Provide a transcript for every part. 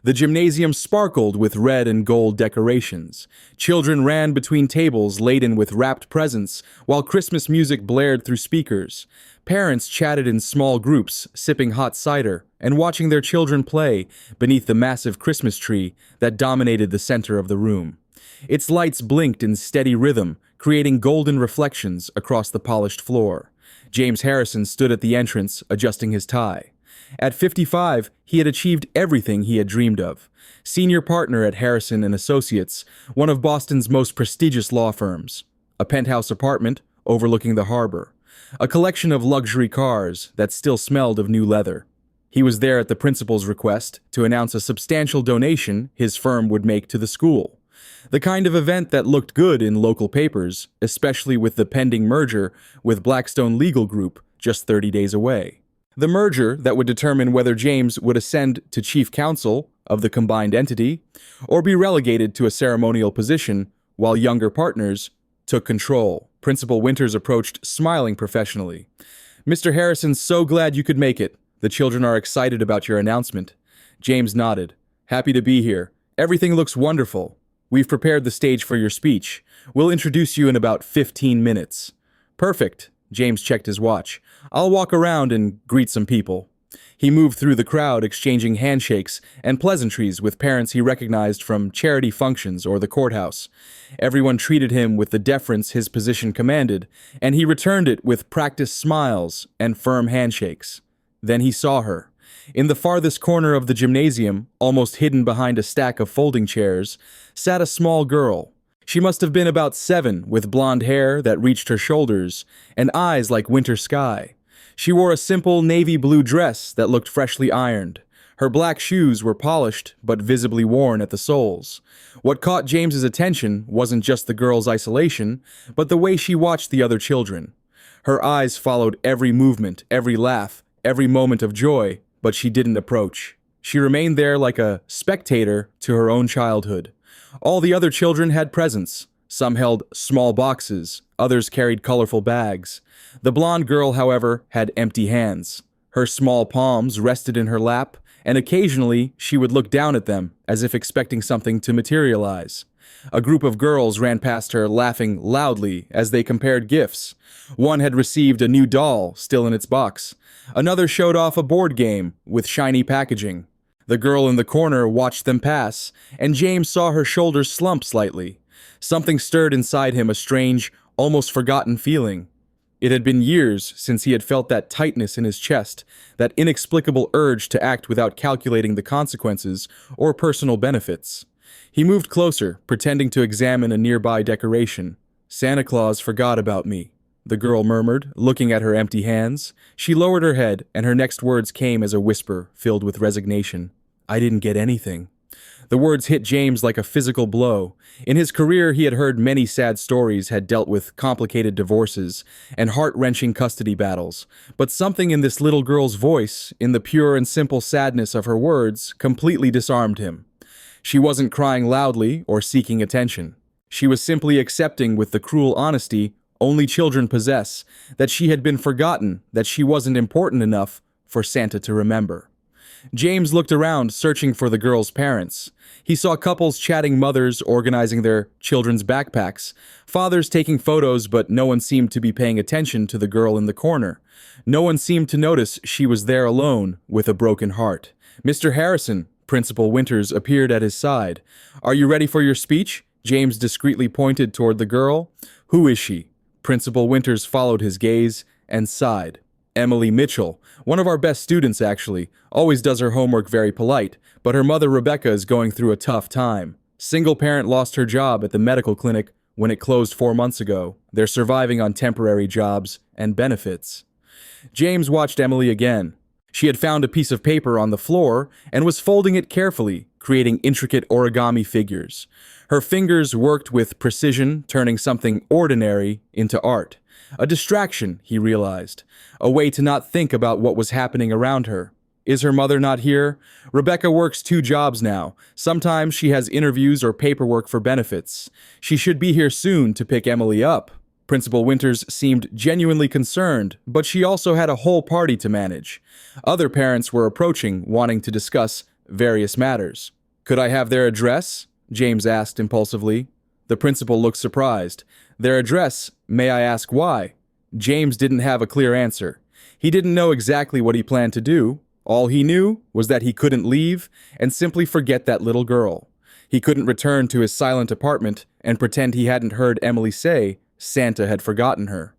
The gymnasium sparkled with red and gold decorations. Children ran between tables laden with wrapped presents, while Christmas music blared through speakers. Parents chatted in small groups, sipping hot cider and watching their children play beneath the massive Christmas tree that dominated the center of the room. Its lights blinked in steady rhythm, creating golden reflections across the polished floor. James Harrison stood at the entrance, adjusting his tie. At 55, he had achieved everything he had dreamed of. Senior partner at Harrison and Associates, one of Boston's most prestigious law firms. A penthouse apartment overlooking the harbor. A collection of luxury cars that still smelled of new leather. He was there at the principal's request to announce a substantial donation his firm would make to the school. The kind of event that looked good in local papers, especially with the pending merger with Blackstone Legal Group just 30 days away. The merger that would determine whether James would ascend to chief counsel of the combined entity or be relegated to a ceremonial position while younger partners took control. Principal Winters approached, smiling professionally. "Mr. Harrison's so glad you could make it. The children are excited about your announcement." James nodded. "Happy to be here. Everything looks wonderful. We've prepared the stage for your speech. We'll introduce you in about 15 minutes. "Perfect." James checked his watch. "I'll walk around and greet some people." He moved through the crowd, exchanging handshakes and pleasantries with parents he recognized from charity functions or the courthouse. Everyone treated him with the deference his position commanded, and he returned it with practiced smiles and firm handshakes. Then he saw her. In the farthest corner of the gymnasium, almost hidden behind a stack of folding chairs, sat a small girl. She must have been about 7, with blonde hair that reached her shoulders and eyes like winter sky. She wore a simple navy blue dress that looked freshly ironed. Her black shoes were polished but visibly worn at the soles. What caught James's attention wasn't just the girl's isolation, but the way she watched the other children. Her eyes followed every movement, every laugh, every moment of joy, but she didn't approach. She remained there like a spectator to her own childhood. All the other children had presents. Some held small boxes, others carried colorful bags. The blonde girl, however, had empty hands. Her small palms rested in her lap, and occasionally she would look down at them as if expecting something to materialize. A group of girls ran past her, laughing loudly as they compared gifts. One had received a new doll still in its box. Another showed off a board game with shiny packaging. The girl in the corner watched them pass, and James saw her shoulders slump slightly. Something stirred inside him, a strange, almost forgotten feeling. It had been years since he had felt that tightness in his chest, that inexplicable urge to act without calculating the consequences or personal benefits. He moved closer, pretending to examine a nearby decoration. "Santa Claus forgot about me," the girl murmured, looking at her empty hands. She lowered her head, and her next words came as a whisper filled with resignation. "I didn't get anything." The words hit James like a physical blow. In his career, he had heard many sad stories, had dealt with complicated divorces and heart-wrenching custody battles. But something in this little girl's voice, in the pure and simple sadness of her words, completely disarmed him. She wasn't crying loudly or seeking attention. She was simply accepting with the cruel honesty only children possess, that she had been forgotten, that she wasn't important enough for Santa to remember. James looked around, searching for the girl's parents. He saw couples chatting, mothers organizing their children's backpacks, fathers taking photos, but no one seemed to be paying attention to the girl in the corner. No one seemed to notice she was there alone with a broken heart. "Mr. Harrison," Principal Winters appeared at his side. "Are you ready for your speech?" James discreetly pointed toward the girl. "Who is she?" Principal Winters followed his gaze and sighed. "Emily Mitchell, one of our best students actually, always does her homework very polite, but her mother Rebecca is going through a tough time. Single parent lost her job at the medical clinic when it closed 4 months ago. They're surviving on temporary jobs and benefits." James watched Emily again. She had found a piece of paper on the floor and was folding it carefully, creating intricate origami figures. Her fingers worked with precision, turning something ordinary into art. A distraction, he realized. A way to not think about what was happening around her. Is her mother not here? Rebecca works 2 jobs now. Sometimes she has interviews or paperwork for benefits. She should be here soon to pick Emily up. Principal Winters seemed genuinely concerned, but she also had a whole party to manage. Other parents were approaching, wanting to discuss various matters. Could I have their address? James asked impulsively. The principal looked surprised. Their address, may I ask why? James didn't have a clear answer. He didn't know exactly what he planned to do. All he knew was that he couldn't leave and simply forget that little girl. He couldn't return to his silent apartment and pretend he hadn't heard Emily say Santa had forgotten her.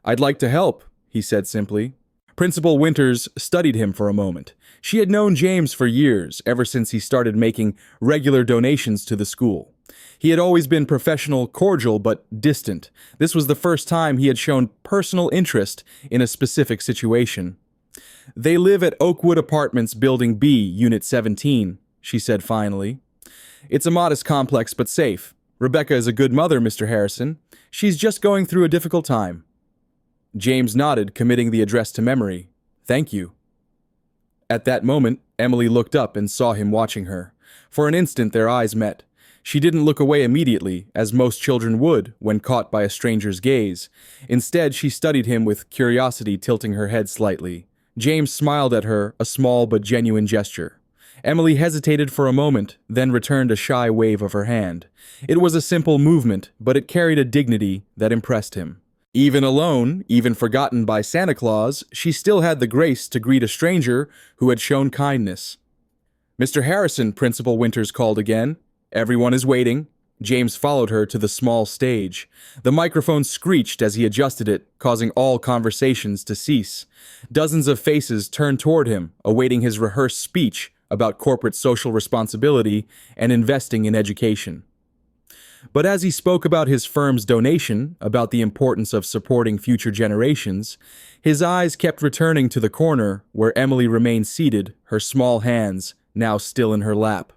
I'd like to help, he said simply. Principal Winters studied him for a moment. She had known James for years, ever since he started making regular donations to the school. He had always been professional, cordial, but distant. This was the first time he had shown personal interest in a specific situation. They live at Oakwood Apartments, Building B, Unit 17, she said finally. It's a modest complex, but safe. Rebecca is a good mother, Mr. Harrison. She's just going through a difficult time. James nodded, committing the address to memory. Thank you. At that moment, Emily looked up and saw him watching her. For an instant, their eyes met. She didn't look away immediately, as most children would when caught by a stranger's gaze. Instead, she studied him with curiosity, tilting her head slightly. James smiled at her, a small but genuine gesture. Emily hesitated for a moment, then returned a shy wave of her hand. It was a simple movement, but it carried a dignity that impressed him. Even alone, even forgotten by Santa Claus, she still had the grace to greet a stranger who had shown kindness. Mr. Harrison, Principal Winters called again. Everyone is waiting. James followed her to the small stage. The microphone screeched as he adjusted it, causing all conversations to cease. Dozens of faces turned toward him, awaiting his rehearsed speech about corporate social responsibility and investing in education. But as he spoke about his firm's donation, about the importance of supporting future generations, his eyes kept returning to the corner where Emily remained seated, her small hands now still in her lap.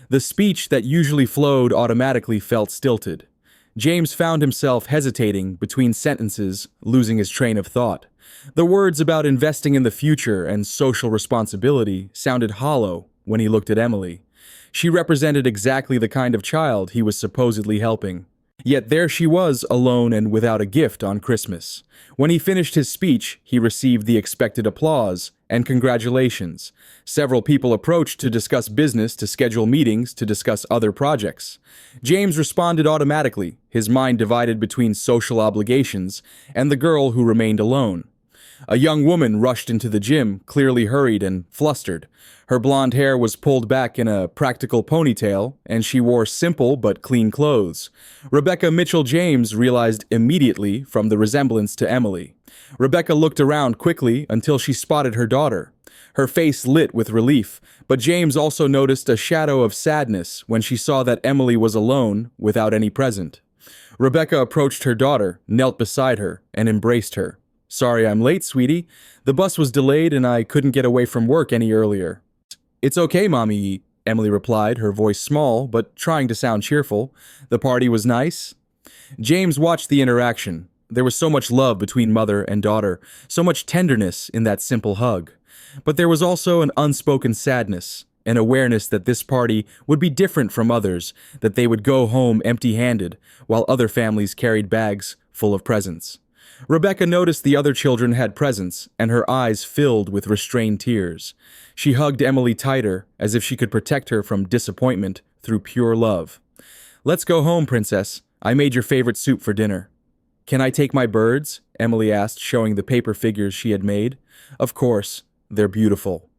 The speech that usually flowed automatically felt stilted. James found himself hesitating between sentences, losing his train of thought. The words about investing in the future and social responsibility sounded hollow when he looked at Emily. She represented exactly the kind of child he was supposedly helping. Yet there she was, alone and without a gift on Christmas. When he finished his speech, he received the expected applause and congratulations. Several people approached to discuss business, to schedule meetings, to discuss other projects. James responded automatically, his mind divided between social obligations and the girl who remained alone. A young woman rushed into the gym, clearly hurried and flustered. Her blonde hair was pulled back in a practical ponytail, and she wore simple but clean clothes. Rebecca Mitchell James realized immediately from the resemblance to Emily. Rebecca looked around quickly until she spotted her daughter. Her face lit with relief, but James also noticed a shadow of sadness when she saw that Emily was alone without any present. Rebecca approached her daughter, knelt beside her, and embraced her. Sorry I'm late, sweetie. The bus was delayed and I couldn't get away from work any earlier. It's okay, Mommy, Emily replied, her voice small but trying to sound cheerful. The party was nice. James watched the interaction. There was so much love between mother and daughter, so much tenderness in that simple hug. But there was also an unspoken sadness, an awareness that this party would be different from others, that they would go home empty-handed, while other families carried bags full of presents. Rebecca noticed the other children had presents, and her eyes filled with restrained tears. She hugged Emily tighter, as if she could protect her from disappointment through pure love. Let's go home, Princess. I made your favorite soup for dinner. Can I take my birds? Emily asked, showing the paper figures she had made. Of course. They're beautiful.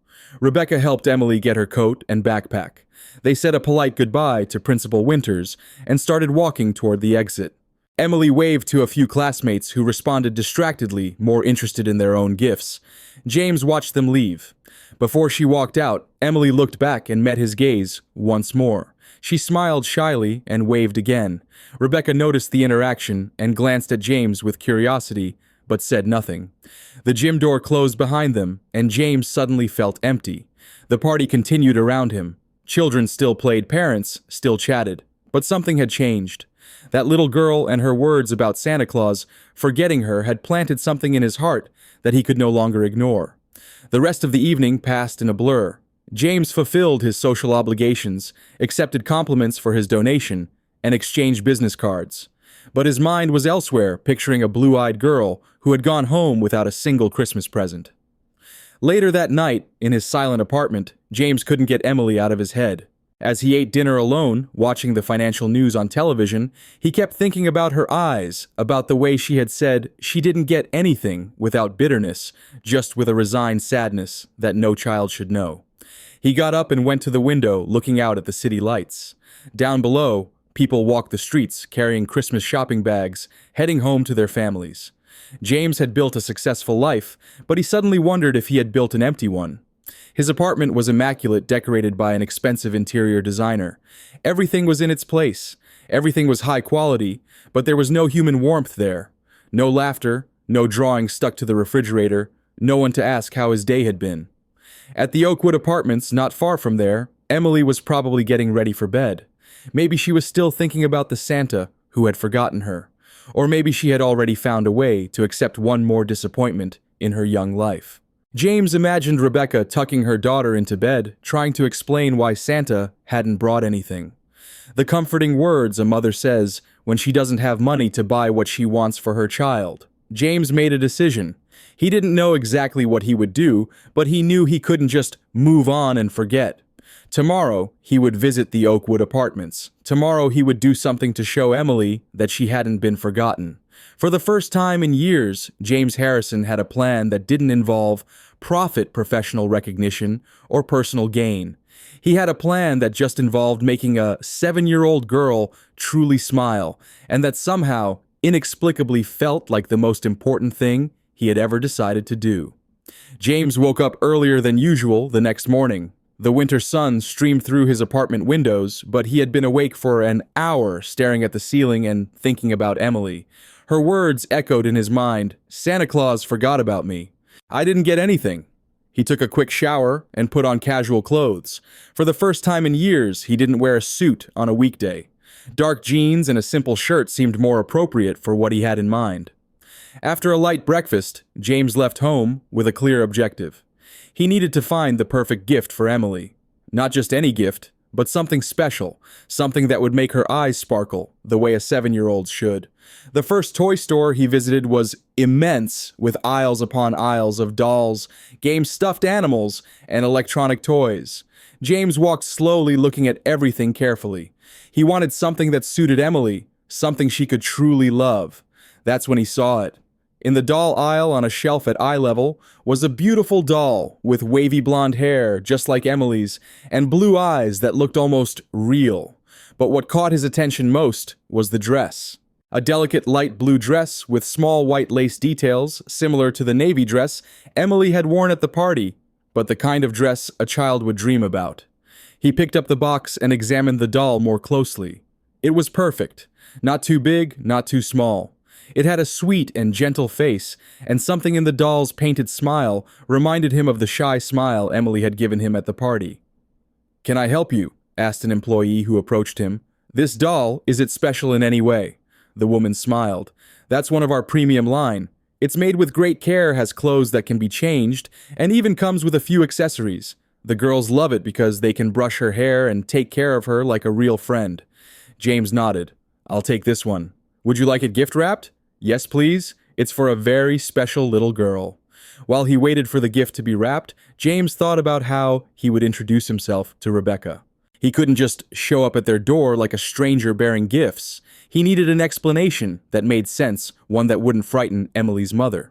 Rebecca helped Emily get her coat and backpack. They said a polite goodbye to Principal Winters and started walking toward the exit. Emily waved to a few classmates who responded distractedly, more interested in their own gifts. James watched them leave. Before she walked out, Emily looked back and met his gaze once more. She smiled shyly and waved again. Rebecca noticed the interaction and glanced at James with curiosity, but said nothing. The gym door closed behind them, and James suddenly felt empty. The party continued around him. Children still played, parents still chatted, but something had changed. That little girl and her words about Santa Claus, forgetting her, had planted something in his heart that he could no longer ignore. The rest of the evening passed in a blur. James fulfilled his social obligations, accepted compliments for his donation, and exchanged business cards. But his mind was elsewhere, picturing a blue-eyed girl who had gone home without a single Christmas present. Later that night, in his silent apartment, James couldn't get Emily out of his head. As he ate dinner alone, watching the financial news on television, he kept thinking about her eyes, about the way she had said she didn't get anything without bitterness, just with a resigned sadness that no child should know. He got up and went to the window, looking out at the city lights. Down below, people walked the streets carrying Christmas shopping bags, heading home to their families. James had built a successful life, but he suddenly wondered if he had built an empty one. His apartment was immaculate, decorated by an expensive interior designer. Everything was in its place. Everything was high quality, but there was no human warmth there. No laughter, no drawing stuck to the refrigerator, no one to ask how his day had been. At the Oakwood Apartments, not far from there, Emily was probably getting ready for bed. Maybe she was still thinking about the Santa who had forgotten her. Or maybe she had already found a way to accept one more disappointment in her young life. James imagined Rebecca tucking her daughter into bed, trying to explain why Santa hadn't brought anything. The comforting words a mother says when she doesn't have money to buy what she wants for her child. James made a decision. He didn't know exactly what he would do, but he knew he couldn't just move on and forget. Tomorrow, he would visit the Oakwood Apartments. Tomorrow, he would do something to show Emily that she hadn't been forgotten. For the first time in years, James Harrison had a plan that didn't involve profit, professional recognition, or personal gain. He had a plan that just involved making a 7-year-old girl truly smile, and that somehow, inexplicably felt like the most important thing he had ever decided to do. James woke up earlier than usual the next morning. The winter sun streamed through his apartment windows, but he had been awake for an hour staring at the ceiling and thinking about Emily. Her words echoed in his mind. Santa Claus forgot about me. I didn't get anything. He took a quick shower and put on casual clothes. For the first time in years, he didn't wear a suit on a weekday. Dark jeans and a simple shirt seemed more appropriate for what he had in mind. After a light breakfast, James left home with a clear objective. He needed to find the perfect gift for Emily. Not just any gift, but something special, something that would make her eyes sparkle, the way a 7-year-old should. The first toy store he visited was immense, with aisles upon aisles of dolls, game stuffed animals, and electronic toys. James walked slowly, looking at everything carefully. He wanted something that suited Emily, something she could truly love. That's when he saw it. In the doll aisle on a shelf at eye level was a beautiful doll with wavy blonde hair just like Emily's and blue eyes that looked almost real. But what caught his attention most was the dress. A delicate light blue dress with small white lace details similar to the navy dress Emily had worn at the party, but the kind of dress a child would dream about. He picked up the box and examined the doll more closely. It was perfect. Not too big, not too small. It had a sweet and gentle face, and something in the doll's painted smile reminded him of the shy smile Emily had given him at the party. "Can I help you?" asked an employee who approached him. "This doll, is it special in any way?" The woman smiled. "That's one of our premium line. It's made with great care, has clothes that can be changed, and even comes with a few accessories. The girls love it because they can brush her hair and take care of her like a real friend." James nodded. "I'll take this one. Would you like it gift wrapped?" "Yes, please. It's for a very special little girl." While he waited for the gift to be wrapped, James thought about how he would introduce himself to Rebecca. He couldn't just show up at their door like a stranger bearing gifts. He needed an explanation that made sense, one that wouldn't frighten Emily's mother.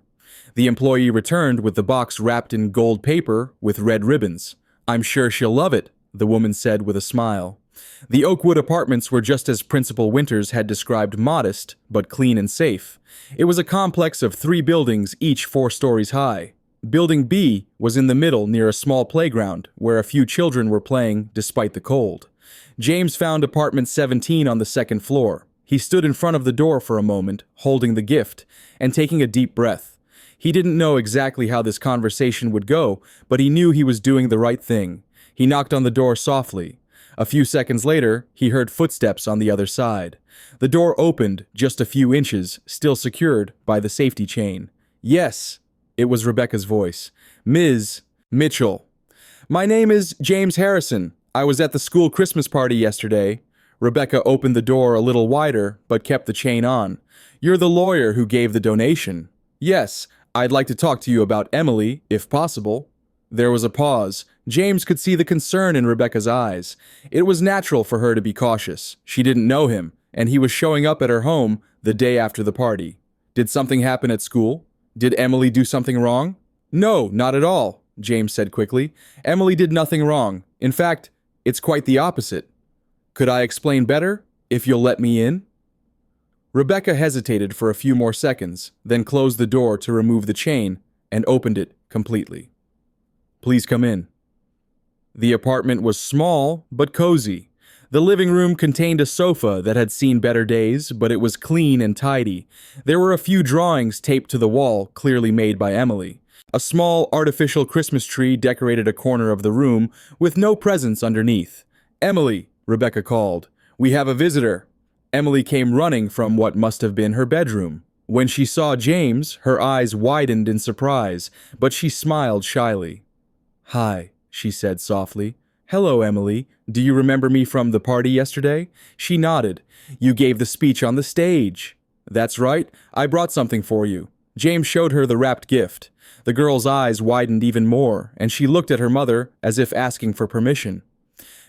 The employee returned with the box wrapped in gold paper with red ribbons. "I'm sure she'll love it," the woman said with a smile. The Oakwood Apartments were just as Principal Winters had described, modest, but clean and safe. It was a complex of 3 buildings, each 4 stories high. Building B was in the middle near a small playground where a few children were playing despite the cold. James found apartment 17 on the 2nd floor. He stood in front of the door for a moment, holding the gift, and taking a deep breath. He didn't know exactly how this conversation would go, but he knew he was doing the right thing. He knocked on the door softly. A few seconds later, he heard footsteps on the other side. The door opened just a few inches, still secured by the safety chain. "Yes," it was Rebecca's voice. "Ms. Mitchell." "My name is James Harrison. I was at the school Christmas party yesterday." Rebecca opened the door a little wider, but kept the chain on. "You're the lawyer who gave the donation." "Yes, I'd like to talk to you about Emily, if possible." There was a pause. James could see the concern in Rebecca's eyes. It was natural for her to be cautious. She didn't know him, and he was showing up at her home the day after the party. Did something happen at school? Did Emily do something wrong? No, not at all, James said quickly. Emily did nothing wrong. In fact, it's quite the opposite. Could I explain better, if you'll let me in? Rebecca hesitated for a few more seconds, then closed the door to remove the chain and opened it completely. Please come in. The apartment was small but cozy. The living room contained a sofa that had seen better days, but it was clean and tidy. There were a few drawings taped to the wall, clearly made by Emily. A small artificial Christmas tree decorated a corner of the room with no presents underneath. Emily, Rebecca called. We have a visitor. Emily came running from what must have been her bedroom. When she saw James, her eyes widened in surprise, but she smiled shyly. Hi, she said softly. Hello, Emily. Do you remember me from the party yesterday? She nodded. You gave the speech on the stage. That's right. I brought something for you. James showed her the wrapped gift. The girl's eyes widened even more, and she looked at her mother as if asking for permission.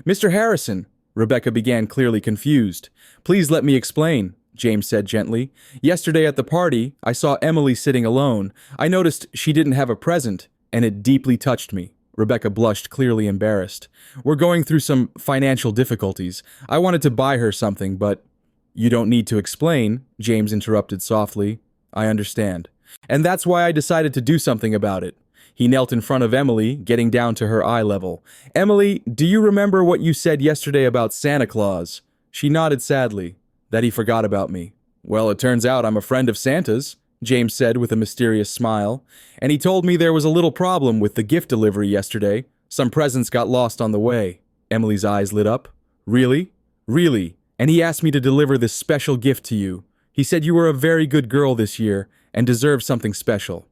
Mr. Harrison, Rebecca began, clearly confused. Please let me explain, James said gently. Yesterday at the party, I saw Emily sitting alone. I noticed she didn't have a present, and it deeply touched me. Rebecca blushed, clearly embarrassed. We're going through some financial difficulties. I wanted to buy her something, but... You don't need to explain, James interrupted softly. I understand. And that's why I decided to do something about it. He knelt in front of Emily, getting down to her eye level. Emily, do you remember what you said yesterday about Santa Claus? She nodded sadly. That he forgot about me. Well, it turns out I'm a friend of Santa's, James said with a mysterious smile, and he told me there was a little problem with the gift delivery yesterday. Some presents got lost on the way. Emily's eyes lit up. Really? Really? And he asked me to deliver this special gift to you. He said you were a very good girl this year and deserved something special.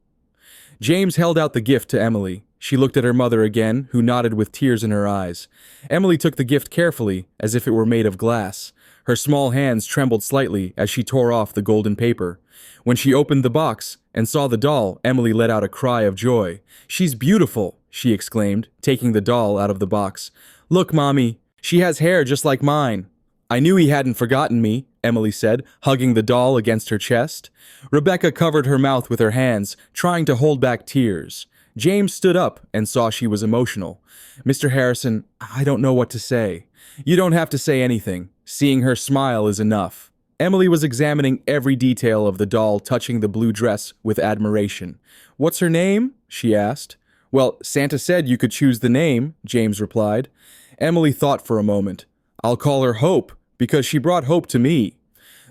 James held out the gift to Emily. She looked at her mother again, who nodded with tears in her eyes. Emily took the gift carefully, as if it were made of glass. Her small hands trembled slightly as she tore off the golden paper. When she opened the box and saw the doll, Emily let out a cry of joy. She's beautiful, she exclaimed, taking the doll out of the box. Look, Mommy, she has hair just like mine. I knew he hadn't forgotten me, Emily said, hugging the doll against her chest. Rebecca covered her mouth with her hands, trying to hold back tears. James stood up and saw she was emotional. Mr. Harrison, I don't know what to say. You don't have to say anything. Seeing her smile is enough. Emily was examining every detail of the doll touching the blue dress with admiration. What's her name? She asked. Well, Santa said you could choose the name, James replied. Emily thought for a moment. I'll call her Hope, because she brought hope to me.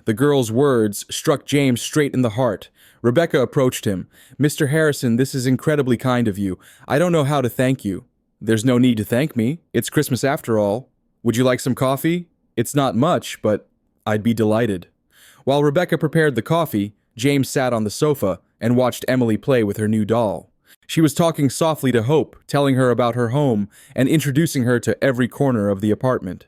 The girl's words struck James straight in the heart. Rebecca approached him. Mr. Harrison, this is incredibly kind of you. I don't know how to thank you. There's no need to thank me. It's Christmas after all. Would you like some coffee? It's not much, but I'd be delighted. While Rebecca prepared the coffee, James sat on the sofa and watched Emily play with her new doll. She was talking softly to Hope, telling her about her home and introducing her to every corner of the apartment.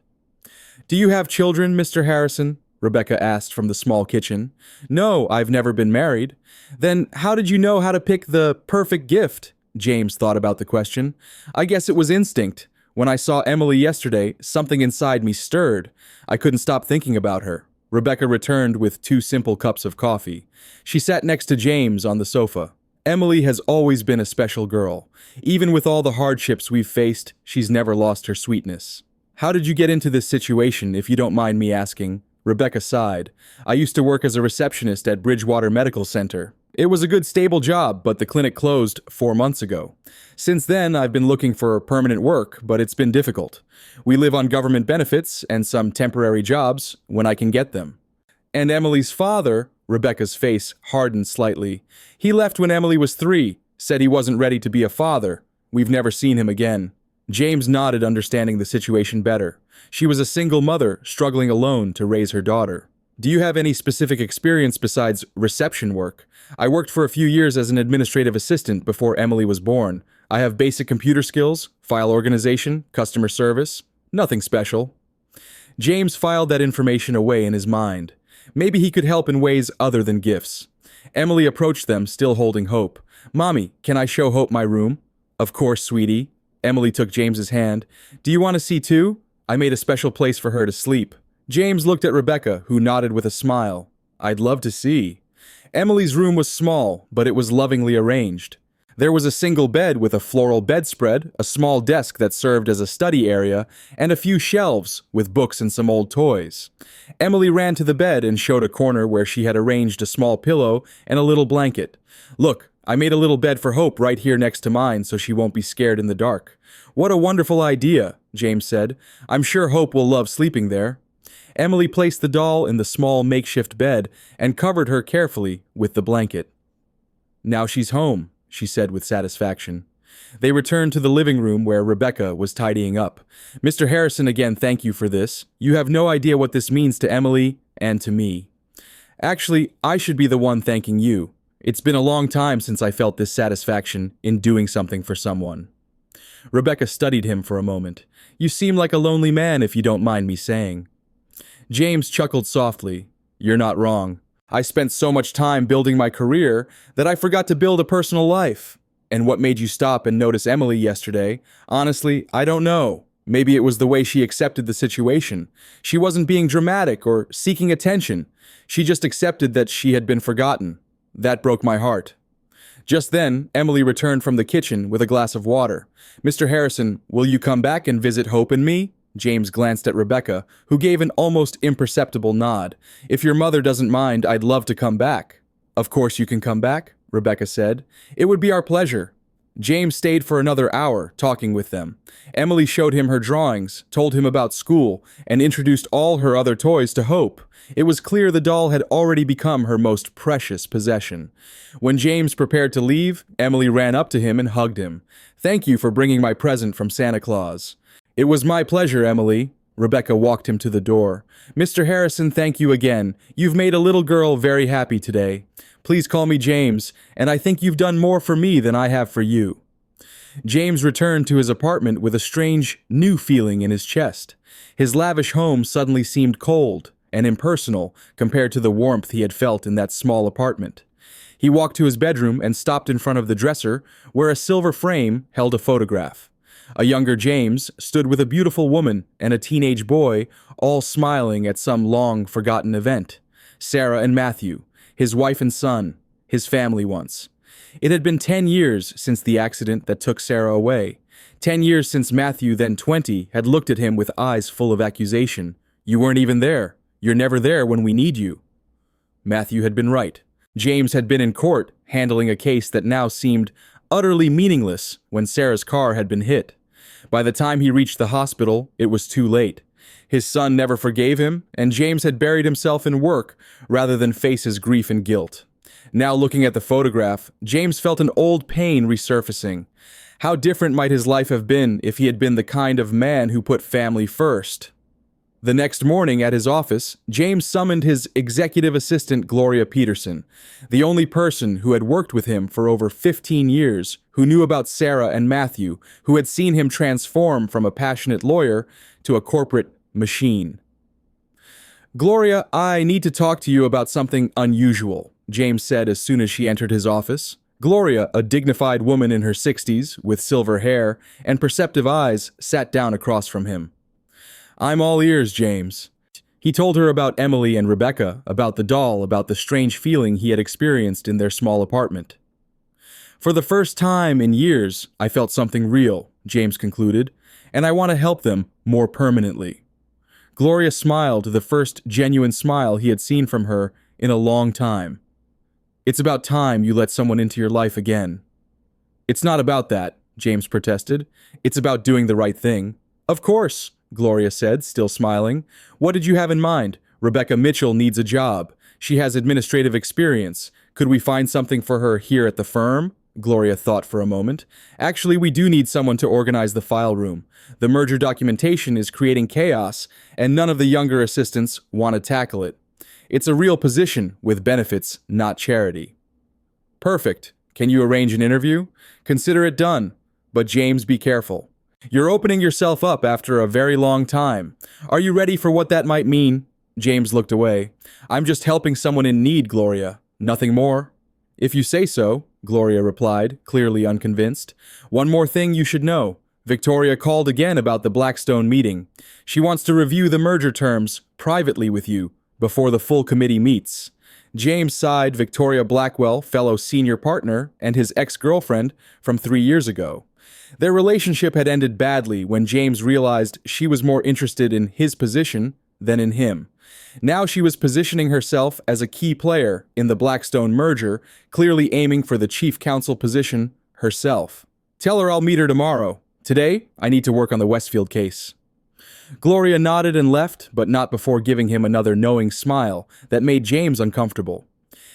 Do you have children, Mr. Harrison? Rebecca asked from the small kitchen. No, I've never been married. Then how did you know how to pick the perfect gift? James thought about the question. I guess it was instinct. When I saw Emily yesterday, something inside me stirred. I couldn't stop thinking about her. Rebecca returned with 2 simple cups of coffee. She sat next to James on the sofa. Emily has always been a special girl. Even with all the hardships we've faced, she's never lost her sweetness. How did you get into this situation, if you don't mind me asking? Rebecca sighed. I used to work as a receptionist at Bridgewater Medical Center. It was a good, stable job, but the clinic closed 4 months ago. Since then, I've been looking for permanent work, but it's been difficult. We live on government benefits and some temporary jobs when I can get them. And Emily's father, Rebecca's face hardened slightly. He left when Emily was 3, said he wasn't ready to be a father. We've never seen him again. James nodded, understanding the situation better. She was a single mother, struggling alone to raise her daughter. Do you have any specific experience besides reception work? I worked for a few years as an administrative assistant before Emily was born. I have basic computer skills, file organization, customer service. Nothing special. James filed that information away in his mind. Maybe he could help in ways other than gifts. Emily approached them, still holding Hope. Mommy, can I show Hope my room? Of course, sweetie. Emily took James's hand. Do you want to see too? I made a special place for her to sleep. James looked at Rebecca, who nodded with a smile. I'd love to see. Emily's room was small, but it was lovingly arranged. There was a single bed with a floral bedspread, a small desk that served as a study area, and a few shelves with books and some old toys. Emily ran to the bed and showed a corner where she had arranged a small pillow and a little blanket. Look, I made a little bed for Hope right here next to mine so she won't be scared in the dark. What a wonderful idea, James said. I'm sure Hope will love sleeping there. Emily placed the doll in the small makeshift bed and covered her carefully with the blanket. Now she's home, she said with satisfaction. They returned to the living room where Rebecca was tidying up. Mr. Harrison, again, thank you for this. You have no idea what this means to Emily and to me. Actually, I should be the one thanking you. It's been a long time since I felt this satisfaction in doing something for someone. Rebecca studied him for a moment. You seem like a lonely man, if you don't mind me saying. James chuckled softly. You're not wrong. I spent so much time building my career that I forgot to build a personal life. And what made you stop and notice Emily yesterday? Honestly, I don't know. Maybe it was the way she accepted the situation. She wasn't being dramatic or seeking attention. She just accepted that she had been forgotten. That broke my heart. Just then, Emily returned from the kitchen with a glass of water. Mr. Harrison, will you come back and visit Hope and me? James glanced at Rebecca, who gave an almost imperceptible nod. If your mother doesn't mind, I'd love to come back. Of course you can come back, Rebecca said. It would be our pleasure. James stayed for another hour, talking with them. Emily showed him her drawings, told him about school, and introduced all her other toys to Hope. It was clear the doll had already become her most precious possession. When James prepared to leave, Emily ran up to him and hugged him. Thank you for bringing my present from Santa Claus. It was my pleasure, Emily. Rebecca walked him to the door. Mr. Harrison, thank you again. You've made a little girl very happy today. Please call me James, and I think you've done more for me than I have for you. James returned to his apartment with a strange, new feeling in his chest. His lavish home suddenly seemed cold and impersonal compared to the warmth he had felt in that small apartment. He walked to his bedroom and stopped in front of the dresser, where a silver frame held a photograph. A younger James stood with a beautiful woman and a teenage boy, all smiling at some long-forgotten event. Sarah and Matthew, his wife and son, his family once. It had been 10 years since the accident that took Sarah away. 10 years since Matthew, then 20, had looked at him with eyes full of accusation. You weren't even there. You're never there when we need you. Matthew had been right. James had been in court, handling a case that now seemed utterly meaningless when Sarah's car had been hit. By the time he reached the hospital, it was too late. His son never forgave him, and James had buried himself in work rather than face his grief and guilt. Now looking at the photograph, James felt an old pain resurfacing. How different might his life have been if he had been the kind of man who put family first? The next morning at his office, James summoned his executive assistant, Gloria Peterson, the only person who had worked with him for over 15 years, who knew about Sarah and Matthew, who had seen him transform from a passionate lawyer to a corporate machine. Gloria, I need to talk to you about something unusual, James said as soon as she entered his office. Gloria, a dignified woman in her 60s, with silver hair and perceptive eyes, sat down across from him. I'm all ears, James. He told her about Emily and Rebecca, about the doll, about the strange feeling he had experienced in their small apartment. For the first time in years, I felt something real, James concluded, and I want to help them more permanently. Gloria smiled, the first genuine smile he had seen from her in a long time. It's about time you let someone into your life again. It's not about that, James protested. It's about doing the right thing. Of course, Gloria said, still smiling. What did you have in mind? Rebecca Mitchell needs a job. She has administrative experience. Could we find something for her here at the firm? Gloria thought for a moment. Actually, we do need someone to organize the file room. The merger documentation is creating chaos, and none of the younger assistants want to tackle it. It's a real position with benefits, not charity. Perfect. Can you arrange an interview? Consider it done. But James, be careful. You're opening yourself up after a very long time. Are you ready for what that might mean? James looked away. I'm just helping someone in need, Gloria. Nothing more. If you say so, Gloria replied, clearly unconvinced. One more thing you should know. Victoria called again about the Blackstone meeting. She wants to review the merger terms privately with you before the full committee meets. James sighed. Victoria Blackwell, fellow senior partner, and his ex-girlfriend from 3 years ago. Their relationship had ended badly when James realized she was more interested in his position than in him. Now she was positioning herself as a key player in the Blackstone merger, clearly aiming for the chief counsel position herself. Tell her I'll meet her tomorrow. Today, I need to work on the Westfield case. Gloria nodded and left, but not before giving him another knowing smile that made James uncomfortable.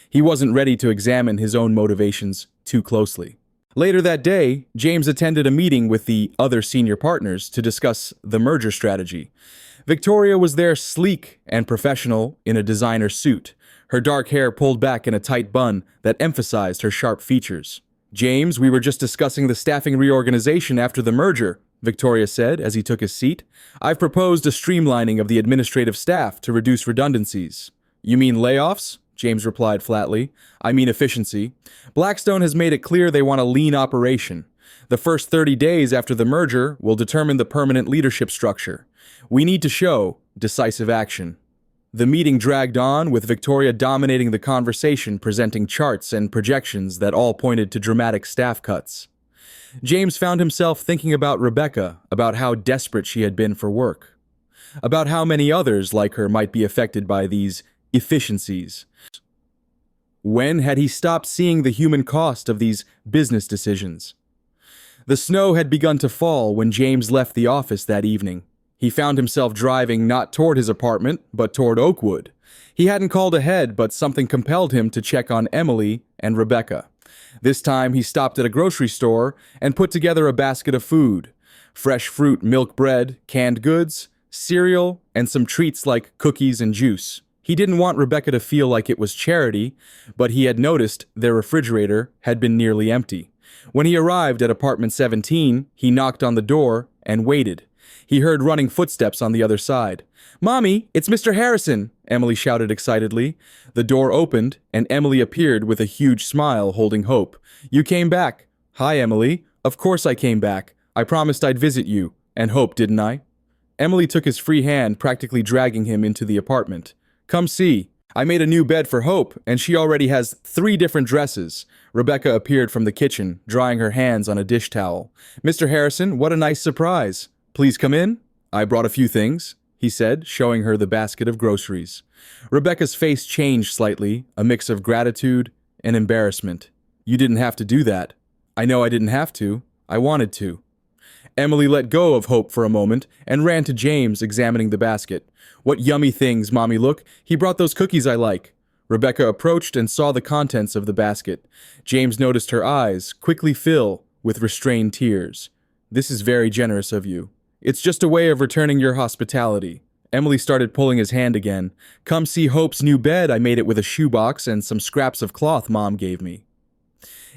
He wasn't ready to examine his own motivations too closely. Later that day, James attended a meeting with the other senior partners to discuss the merger strategy. Victoria was there, sleek and professional in a designer suit, her dark hair pulled back in a tight bun that emphasized her sharp features. James, we were just discussing the staffing reorganization after the merger, Victoria said as he took his seat. I've proposed a streamlining of the administrative staff to reduce redundancies. You mean layoffs? James replied flatly. I mean efficiency. Blackstone has made it clear they want a lean operation. The first 30 days after the merger will determine the permanent leadership structure. We need to show decisive action. The meeting dragged on, with Victoria dominating the conversation, presenting charts and projections that all pointed to dramatic staff cuts. James found himself thinking about Rebecca, about how desperate she had been for work, about how many others like her might be affected by these efficiencies. When had he stopped seeing the human cost of these business decisions? The snow had begun to fall when James left the office that evening. He found himself driving not toward his apartment, but toward Oakwood. He hadn't called ahead, but something compelled him to check on Emily and Rebecca. This time he stopped at a grocery store and put together a basket of food: fresh fruit, milk, bread, canned goods, cereal, and some treats like cookies and juice. He didn't want Rebecca to feel like it was charity, but he had noticed their refrigerator had been nearly empty. When he arrived at apartment 17, he knocked on the door and waited. He heard running footsteps on the other side. "Mommy, it's Mr. Harrison!" Emily shouted excitedly. The door opened, and Emily appeared with a huge smile, holding Hope. "You came back." "Hi, Emily. Of course I came back. I promised I'd visit you. And Hope, didn't I?" Emily took his free hand, practically dragging him into the apartment. "Come see. I made a new bed for Hope, and she already has 3 different dresses." Rebecca appeared from the kitchen, drying her hands on a dish towel. "Mr. Harrison, what a nice surprise. Please come in. I brought a few things," he said, showing her the basket of groceries. Rebecca's face changed slightly, a mix of gratitude and embarrassment. "You didn't have to do that." "I know I didn't have to. I wanted to." Emily let go of Hope for a moment and ran to James, examining the basket. "What yummy things, Mommy, look. He brought those cookies I like." Rebecca approached and saw the contents of the basket. James noticed her eyes quickly fill with restrained tears. "This is very generous of you. It's just a way of returning your hospitality." Emily started pulling his hand again. "Come see Hope's new bed. I made it with a shoebox and some scraps of cloth Mom gave me."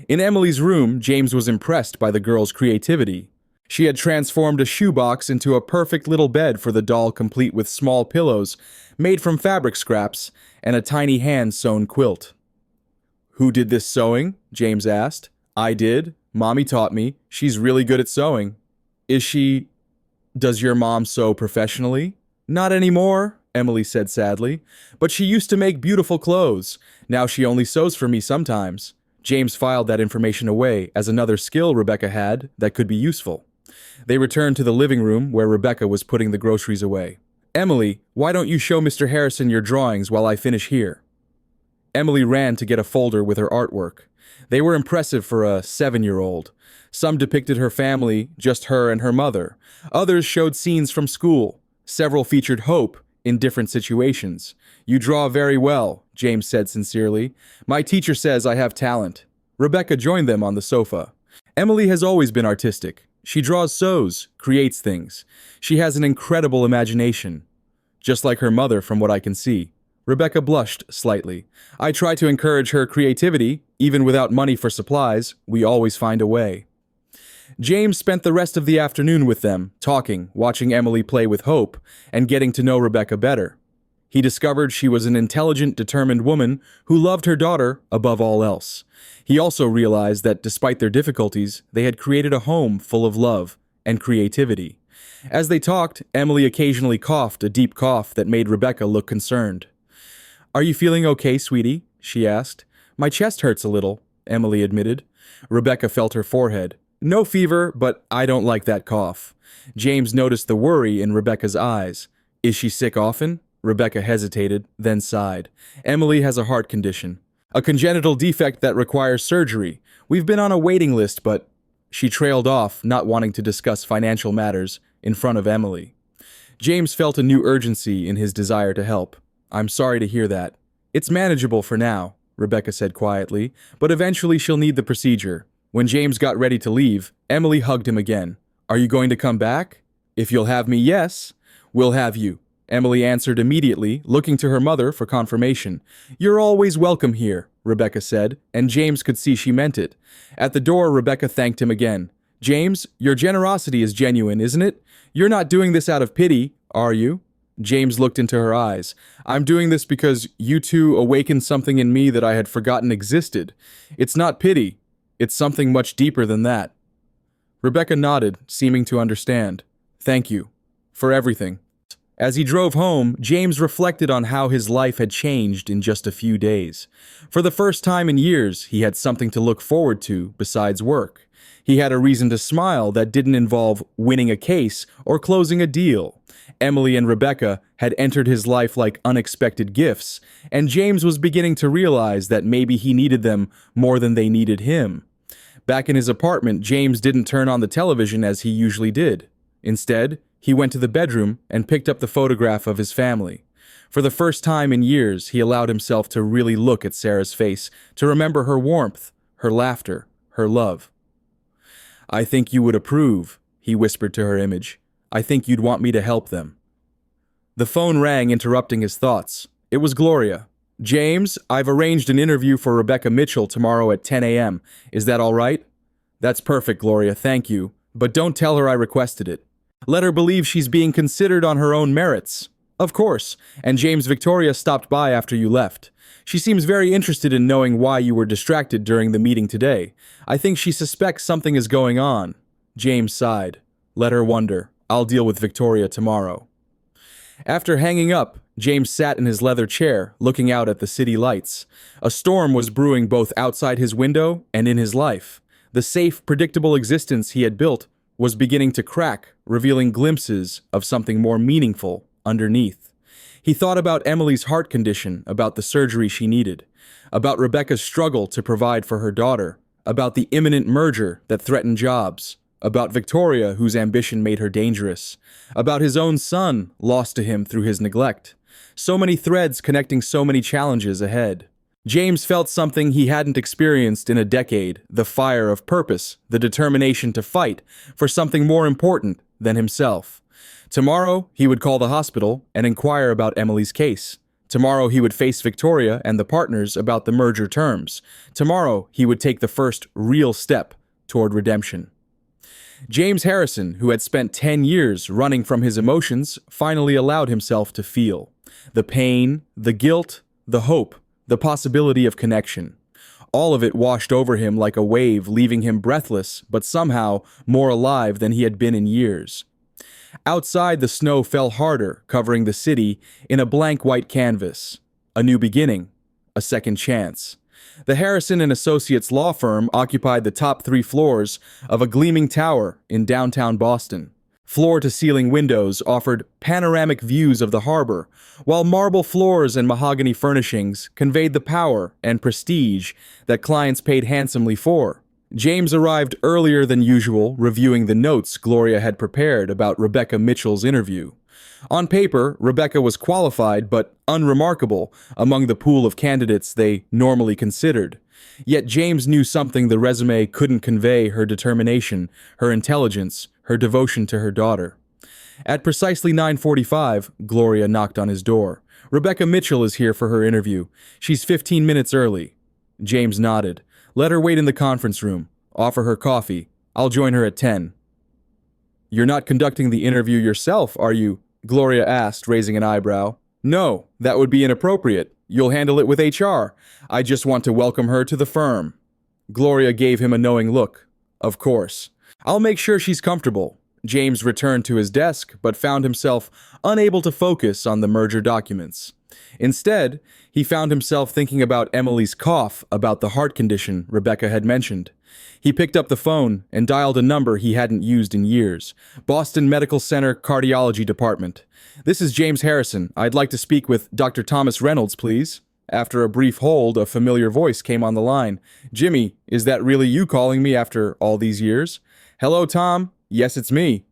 In Emily's room, James was impressed by the girl's creativity. She had transformed a shoebox into a perfect little bed for the doll, complete with small pillows made from fabric scraps and a tiny hand-sewn quilt. "Who did this sewing?" James asked. "I did. Mommy taught me. She's really good at sewing." "Is she... Does your mom sew professionally?" "Not anymore," Emily said sadly. "But she used to make beautiful clothes. Now she only sews for me sometimes." James filed that information away as another skill Rebecca had that could be useful. They returned to the living room where Rebecca was putting the groceries away. "Emily, why don't you show Mr. Harrison your drawings while I finish here?" Emily ran to get a folder with her artwork. They were impressive for a 7-year-old. Some depicted her family, just her and her mother. Others showed scenes from school. Several featured Hope in different situations. "You draw very well," James said sincerely. "My teacher says I have talent." Rebecca joined them on the sofa. Emily has always been artistic. She draws, sews, creates things. She has an incredible imagination. Just like her mother, from what I can see. Rebecca blushed slightly. "I try to encourage her creativity. Even without money for supplies, we always find a way." James spent the rest of the afternoon with them, talking, watching Emily play with Hope, and getting to know Rebecca better. He discovered she was an intelligent, determined woman who loved her daughter above all else. He also realized that despite their difficulties, they had created a home full of love and creativity. As they talked, Emily occasionally coughed a deep cough that made Rebecca look concerned. "Are you feeling okay, sweetie?" she asked. "My chest hurts a little," Emily admitted. Rebecca felt her forehead. "No fever, but I don't like that cough." James noticed the worry in Rebecca's eyes. "Is she sick often?" Rebecca hesitated, then sighed. "Emily has a heart condition. A congenital defect that requires surgery. We've been on a waiting list, but—" She trailed off, not wanting to discuss financial matters in front of Emily. James felt a new urgency in his desire to help. "I'm sorry to hear that. It's manageable for now," Rebecca said quietly, "but eventually she'll need the procedure." When James got ready to leave, Emily hugged him again. "Are you going to come back?" "If you'll have me, yes." "We'll have you," Emily answered immediately, looking to her mother for confirmation. "You're always welcome here," Rebecca said, and James could see she meant it. At the door, Rebecca thanked him again. "James, your generosity is genuine, isn't it? You're not doing this out of pity, are you?" James looked into her eyes. "I'm doing this because you two awakened something in me that I had forgotten existed. It's not pity. It's something much deeper than that." Rebecca nodded, seeming to understand. "Thank you. For everything." As he drove home, James reflected on how his life had changed in just a few days. For the first time in years, he had something to look forward to besides work. He had a reason to smile that didn't involve winning a case or closing a deal. Emily and Rebecca had entered his life like unexpected gifts, and James was beginning to realize that maybe he needed them more than they needed him. Back in his apartment, James didn't turn on the television as he usually did. Instead, he went to the bedroom and picked up the photograph of his family. For the first time in years, he allowed himself to really look at Sarah's face, to remember her warmth, her laughter, her love. "I think you would approve," he whispered to her image. "I think you'd want me to help them." The phone rang, interrupting his thoughts. It was Gloria. "James, I've arranged an interview for Rebecca Mitchell tomorrow at 10 a.m. Is that all right?" "That's perfect, Gloria, thank you. But don't tell her I requested it. Let her believe she's being considered on her own merits." "Of course. And James, Victoria stopped by after you left. She seems very interested in knowing why you were distracted during the meeting today. I think she suspects something is going on." James sighed. "Let her wonder. I'll deal with Victoria tomorrow." After hanging up, James sat in his leather chair, looking out at the city lights. A storm was brewing both outside his window and in his life. The safe, predictable existence he had built was beginning to crack, revealing glimpses of something more meaningful underneath. He thought about Emily's heart condition, about the surgery she needed, about Rebecca's struggle to provide for her daughter, about the imminent merger that threatened jobs, about Victoria, whose ambition made her dangerous, about his own son, lost to him through his neglect. So many threads connecting so many challenges ahead. James felt something he hadn't experienced in a decade, the fire of purpose, the determination to fight for something more important than himself. Tomorrow, he would call the hospital and inquire about Emily's case. Tomorrow, he would face Victoria and the partners about the merger terms. Tomorrow, he would take the first real step toward redemption. James Harrison, who had spent 10 years running from his emotions, finally allowed himself to feel the pain, the guilt, the hope, the possibility of connection. All of it washed over him like a wave, leaving him breathless, but somehow more alive than he had been in years. Outside, the snow fell harder, covering the city in a blank white canvas. A new beginning, a second chance. The Harrison and Associates law firm occupied the top 3 floors of a gleaming tower in downtown Boston. Floor-to-ceiling windows offered panoramic views of the harbor, while marble floors and mahogany furnishings conveyed the power and prestige that clients paid handsomely for. James arrived earlier than usual, reviewing the notes Gloria had prepared about Rebecca Mitchell's interview. On paper, Rebecca was qualified but unremarkable among the pool of candidates they normally considered. Yet James knew something the resume couldn't convey: her determination, her intelligence, her devotion to her daughter. At precisely 9:45, Gloria knocked on his door. "Rebecca Mitchell is here for her interview. She's 15 minutes early." James nodded. "Let her wait in the conference room. Offer her coffee. I'll join her at 10. "You're not conducting the interview yourself, are you?" Gloria asked, raising an eyebrow. No, that would be inappropriate. You'll handle it with HR. I just want to welcome her to the firm. Gloria gave him a knowing look. Of course. I'll make sure she's comfortable. James returned to his desk, but found himself unable to focus on the merger documents. Instead, he found himself thinking about Emily's cough about the heart condition Rebecca had mentioned. He picked up the phone and dialed a number he hadn't used in years. Boston Medical Center Cardiology Department. This is James Harrison. I'd like to speak with Dr. Thomas Reynolds, please. After a brief hold, a familiar voice came on the line. Jimmy, is that really you calling me after all these years? Hello, Tom. Yes, it's me.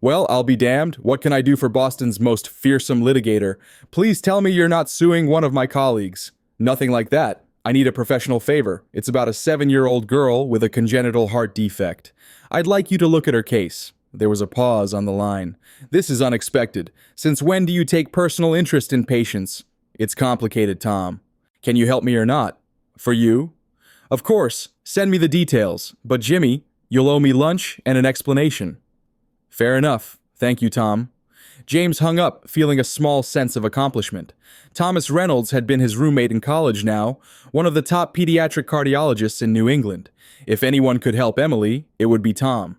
Well, I'll be damned. What can I do for Boston's most fearsome litigator? Please tell me you're not suing one of my colleagues. Nothing like that. I need a professional favor. It's about a 7-year-old girl with a congenital heart defect. I'd like you to look at her case. There was a pause on the line. This is unexpected. Since when do you take personal interest in patients? It's complicated, Tom. Can you help me or not? For you? Of course. Send me the details. But Jimmy, you'll owe me lunch and an explanation. Fair enough. Thank you, Tom. James hung up, feeling a small sense of accomplishment. Thomas Reynolds had been his roommate in college now, one of the top pediatric cardiologists in New England. If anyone could help Emily, it would be Tom.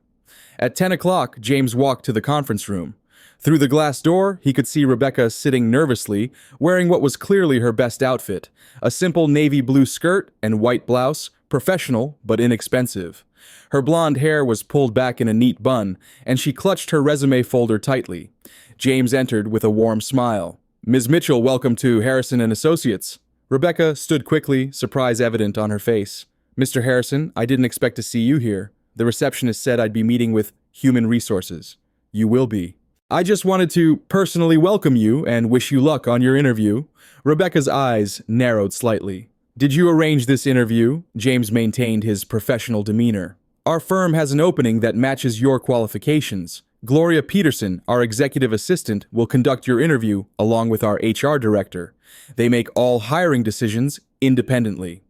At 10 o'clock, James walked to the conference room. Through the glass door, he could see Rebecca sitting nervously, wearing what was clearly her best outfit, a simple navy blue skirt and white blouse, professional but inexpensive. Her blonde hair was pulled back in a neat bun, and she clutched her resume folder tightly. James entered with a warm smile. Ms. Mitchell, welcome to Harrison & Associates. Rebecca stood quickly, surprise evident on her face. Mr. Harrison, I didn't expect to see you here. The receptionist said I'd be meeting with Human Resources. You will be. I just wanted to personally welcome you and wish you luck on your interview. Rebecca's eyes narrowed slightly. Did you arrange this interview? James maintained his professional demeanor. Our firm has an opening that matches your qualifications. Gloria Peterson, our executive assistant, will conduct your interview along with our HR director. They make all hiring decisions independently.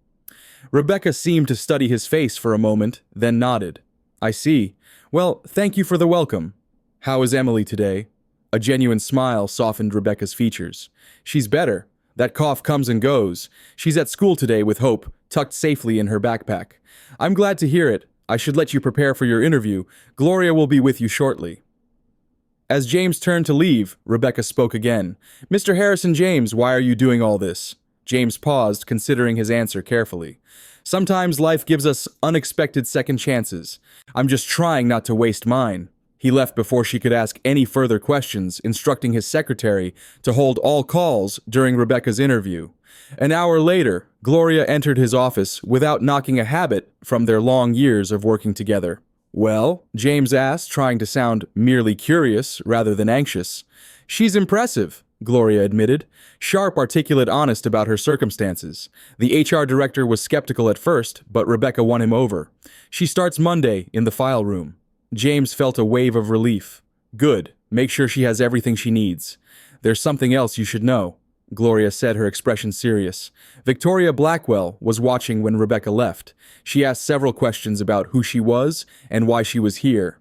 Rebecca seemed to study his face for a moment, then nodded. I see. Well, thank you for the welcome. How is Emily today? A genuine smile softened Rebecca's features. She's better. That cough comes and goes. She's at school today with Hope, tucked safely in her backpack. I'm glad to hear it. I should let you prepare for your interview. Gloria will be with you shortly. As James turned to leave, Rebecca spoke again. Mr. Harrison James, why are you doing all this? James paused, considering his answer carefully. Sometimes life gives us unexpected second chances. I'm just trying not to waste mine. He left before she could ask any further questions, instructing his secretary to hold all calls during Rebecca's interview. An hour later, Gloria entered his office without knocking a habit from their long years of working together. Well, James asked, trying to sound merely curious rather than anxious. She's impressive, Gloria admitted, sharp, articulate, honest about her circumstances. The HR director was skeptical at first, but Rebecca won him over. She starts Monday in the file room. James felt a wave of relief. Good. Make sure she has everything she needs. There's something else you should know, Gloria said, her expression serious. Victoria Blackwell was watching when Rebecca left. She asked several questions about who she was and why she was here.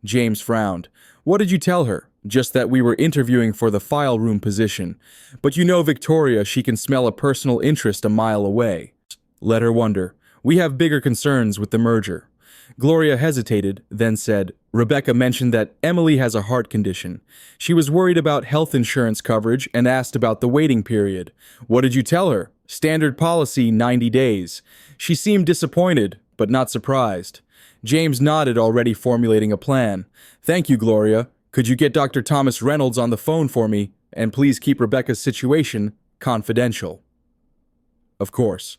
James frowned. What did you tell her? Just that we were interviewing for the file room position. But you know Victoria, she can smell a personal interest a mile away. Let her wonder. We have bigger concerns with the merger. Gloria hesitated, then said, Rebecca mentioned that Emily has a heart condition. She was worried about health insurance coverage and asked about the waiting period. What did you tell her? Standard policy, 90 days. She seemed disappointed, but not surprised. James nodded, already formulating a plan. Thank you, Gloria. Could you get Dr. Thomas Reynolds on the phone for me, and please keep Rebecca's situation confidential? Of course.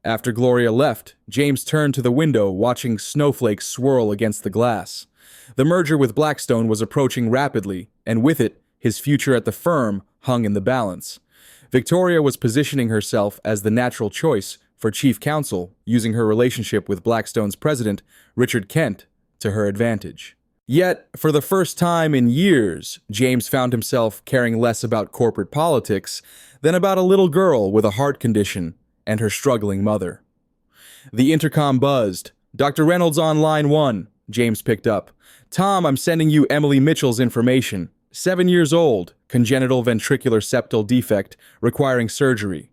After Gloria left, James turned to the window, watching snowflakes swirl against the glass. The merger with Blackstone was approaching rapidly, and with it, his future at the firm hung in the balance. Victoria was positioning herself as the natural choice for chief counsel, using her relationship with Blackstone's president, Richard Kent, to her advantage. Yet, for the first time in years, James found himself caring less about corporate politics than about a little girl with a heart condition and her struggling mother. The intercom buzzed. Dr. Reynolds on line 1, James picked up. Tom, I'm sending you Emily Mitchell's information. 7 years old, congenital ventricular septal defect, requiring surgery.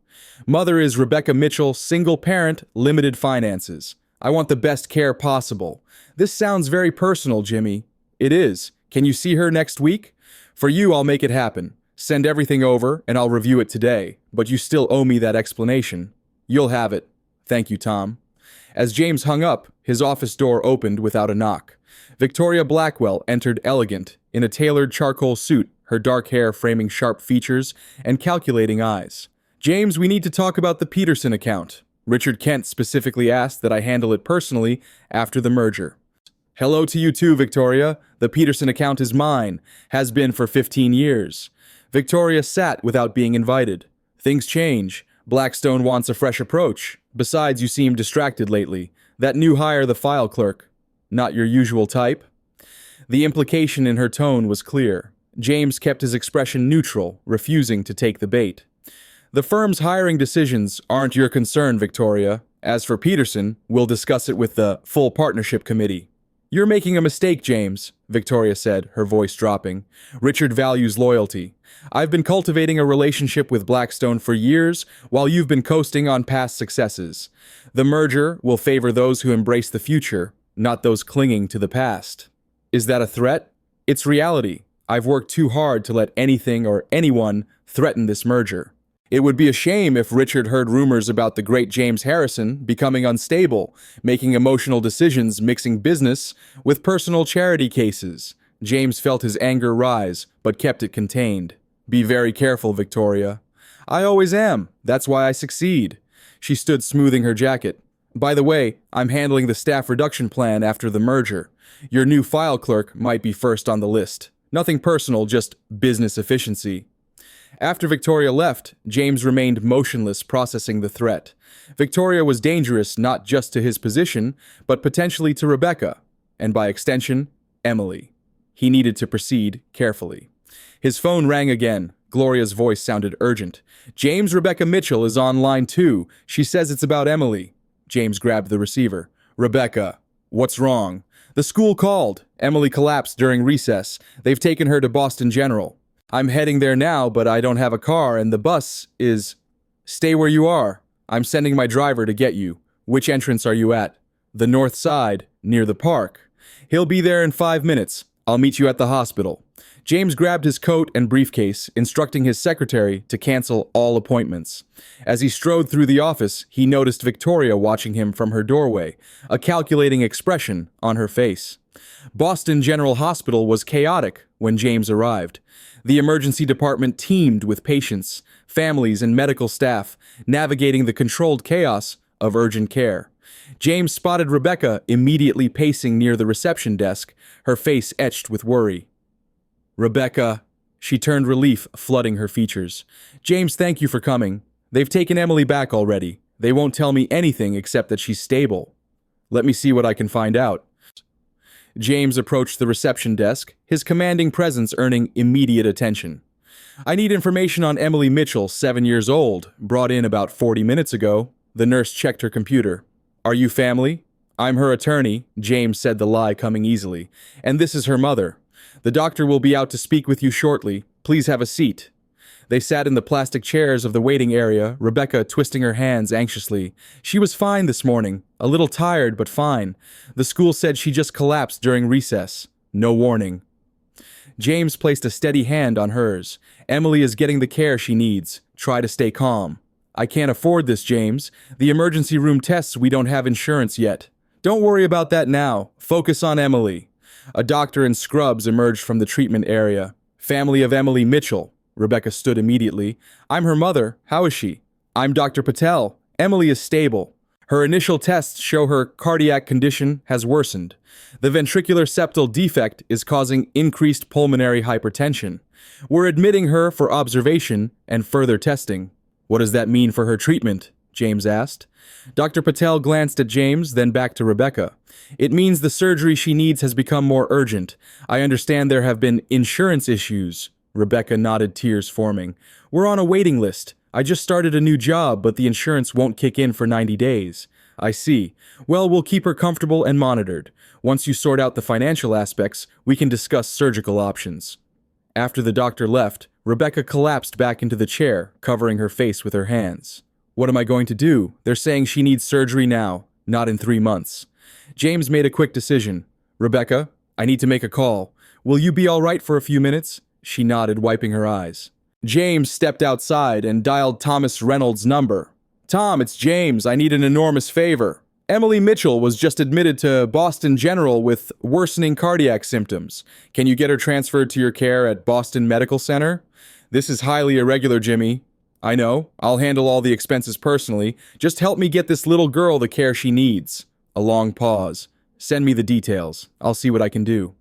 Mother is Rebecca Mitchell, single parent, limited finances. I want the best care possible. This sounds very personal, Jimmy. It is. Can you see her next week? For you, I'll make it happen. Send everything over, and I'll review it today, but you still owe me that explanation. You'll have it. Thank you, Tom. As James hung up, his office door opened without a knock. Victoria Blackwell entered elegant, in a tailored charcoal suit, her dark hair framing sharp features and calculating eyes. James, we need to talk about the Peterson account. Richard Kent specifically asked that I handle it personally after the merger. Hello to you too, Victoria. The Peterson account is mine, has been for 15 years. Victoria sat without being invited. Things change. Blackstone wants a fresh approach. Besides, you seem distracted lately. That new hire, the file clerk. Not your usual type? The implication in her tone was clear. James kept his expression neutral, refusing to take the bait. The firm's hiring decisions aren't your concern, Victoria. As for Peterson, we'll discuss it with the full partnership committee. You're making a mistake, James, Victoria said, her voice dropping. Richard values loyalty. I've been cultivating a relationship with Blackstone for years, while you've been coasting on past successes. The merger will favor those who embrace the future, not those clinging to the past. Is that a threat? It's reality. I've worked too hard to let anything or anyone threaten this merger. It would be a shame if Richard heard rumors about the great James Harrison becoming unstable, making emotional decisions, mixing business with personal charity cases. James felt his anger rise, but kept it contained. Be very careful, Victoria. I always am. That's why I succeed. She stood smoothing her jacket. By the way, I'm handling the staff reduction plan after the merger. Your new file clerk might be first on the list. Nothing personal, just business efficiency. After Victoria left, James remained motionless, processing the threat. Victoria was dangerous not just to his position, but potentially to Rebecca, and by extension, Emily. He needed to proceed carefully. His phone rang again. Gloria's voice sounded urgent. James, Rebecca Mitchell is on line 2. She says it's about Emily. James grabbed the receiver. Rebecca, what's wrong? The school called. Emily collapsed during recess. They've taken her to Boston General. I'm heading there now, but I don't have a car, and the bus is... Stay where you are. I'm sending my driver to get you. Which entrance are you at? The north side, near the park. He'll be there in 5 minutes. I'll meet you at the hospital. James grabbed his coat and briefcase, instructing his secretary to cancel all appointments. As he strode through the office, he noticed Victoria watching him from her doorway, a calculating expression on her face. Boston General Hospital was chaotic when James arrived. The emergency department teemed with patients, families, and medical staff, navigating the controlled chaos of urgent care. James spotted Rebecca immediately pacing near the reception desk, her face etched with worry. Rebecca, she turned, relief flooding her features. James, thank you for coming. They've taken Emily back already. They won't tell me anything except that she's stable. Let me see what I can find out. James approached the reception desk, his commanding presence earning immediate attention. I need information on Emily Mitchell, 7 years old, brought in about 40 minutes ago. The nurse checked her computer. Are you family? I'm her attorney, James said, the lie coming easily. And this is her mother. The doctor will be out to speak with you shortly. Please have a seat. They sat in the plastic chairs of the waiting area, Rebecca twisting her hands anxiously. She was fine this morning, a little tired, but fine. The school said she just collapsed during recess. No warning. James placed a steady hand on hers. Emily is getting the care she needs. Try to stay calm. I can't afford this, James. The emergency room tests, we don't have insurance yet. Don't worry about that now. Focus on Emily. A doctor in scrubs emerged from the treatment area. Family of Emily Mitchell. Rebecca stood immediately. I'm her mother. How is she? I'm Dr. Patel. Emily is stable. Her initial tests show her cardiac condition has worsened. The ventricular septal defect is causing increased pulmonary hypertension. We're admitting her for observation and further testing. What does that mean for her treatment? James asked. Dr. Patel glanced at James, then back to Rebecca. It means the surgery she needs has become more urgent. I understand there have been insurance issues. Rebecca nodded, tears forming. We're on a waiting list. I just started a new job, but the insurance won't kick in for 90 days. I see. Well, we'll keep her comfortable and monitored. Once you sort out the financial aspects, we can discuss surgical options. After the doctor left, Rebecca collapsed back into the chair, covering her face with her hands. What am I going to do? They're saying she needs surgery now, not in 3 months. James made a quick decision. Rebecca, I need to make a call. Will you be all right for a few minutes? She nodded, wiping her eyes. James stepped outside and dialed Thomas Reynolds' number. Tom, it's James. I need an enormous favor. Emily Mitchell was just admitted to Boston General with worsening cardiac symptoms. Can you get her transferred to your care at Boston Medical Center? This is highly irregular, Jimmy. I know. I'll handle all the expenses personally. Just help me get this little girl the care she needs. A long pause. Send me the details. I'll see what I can do.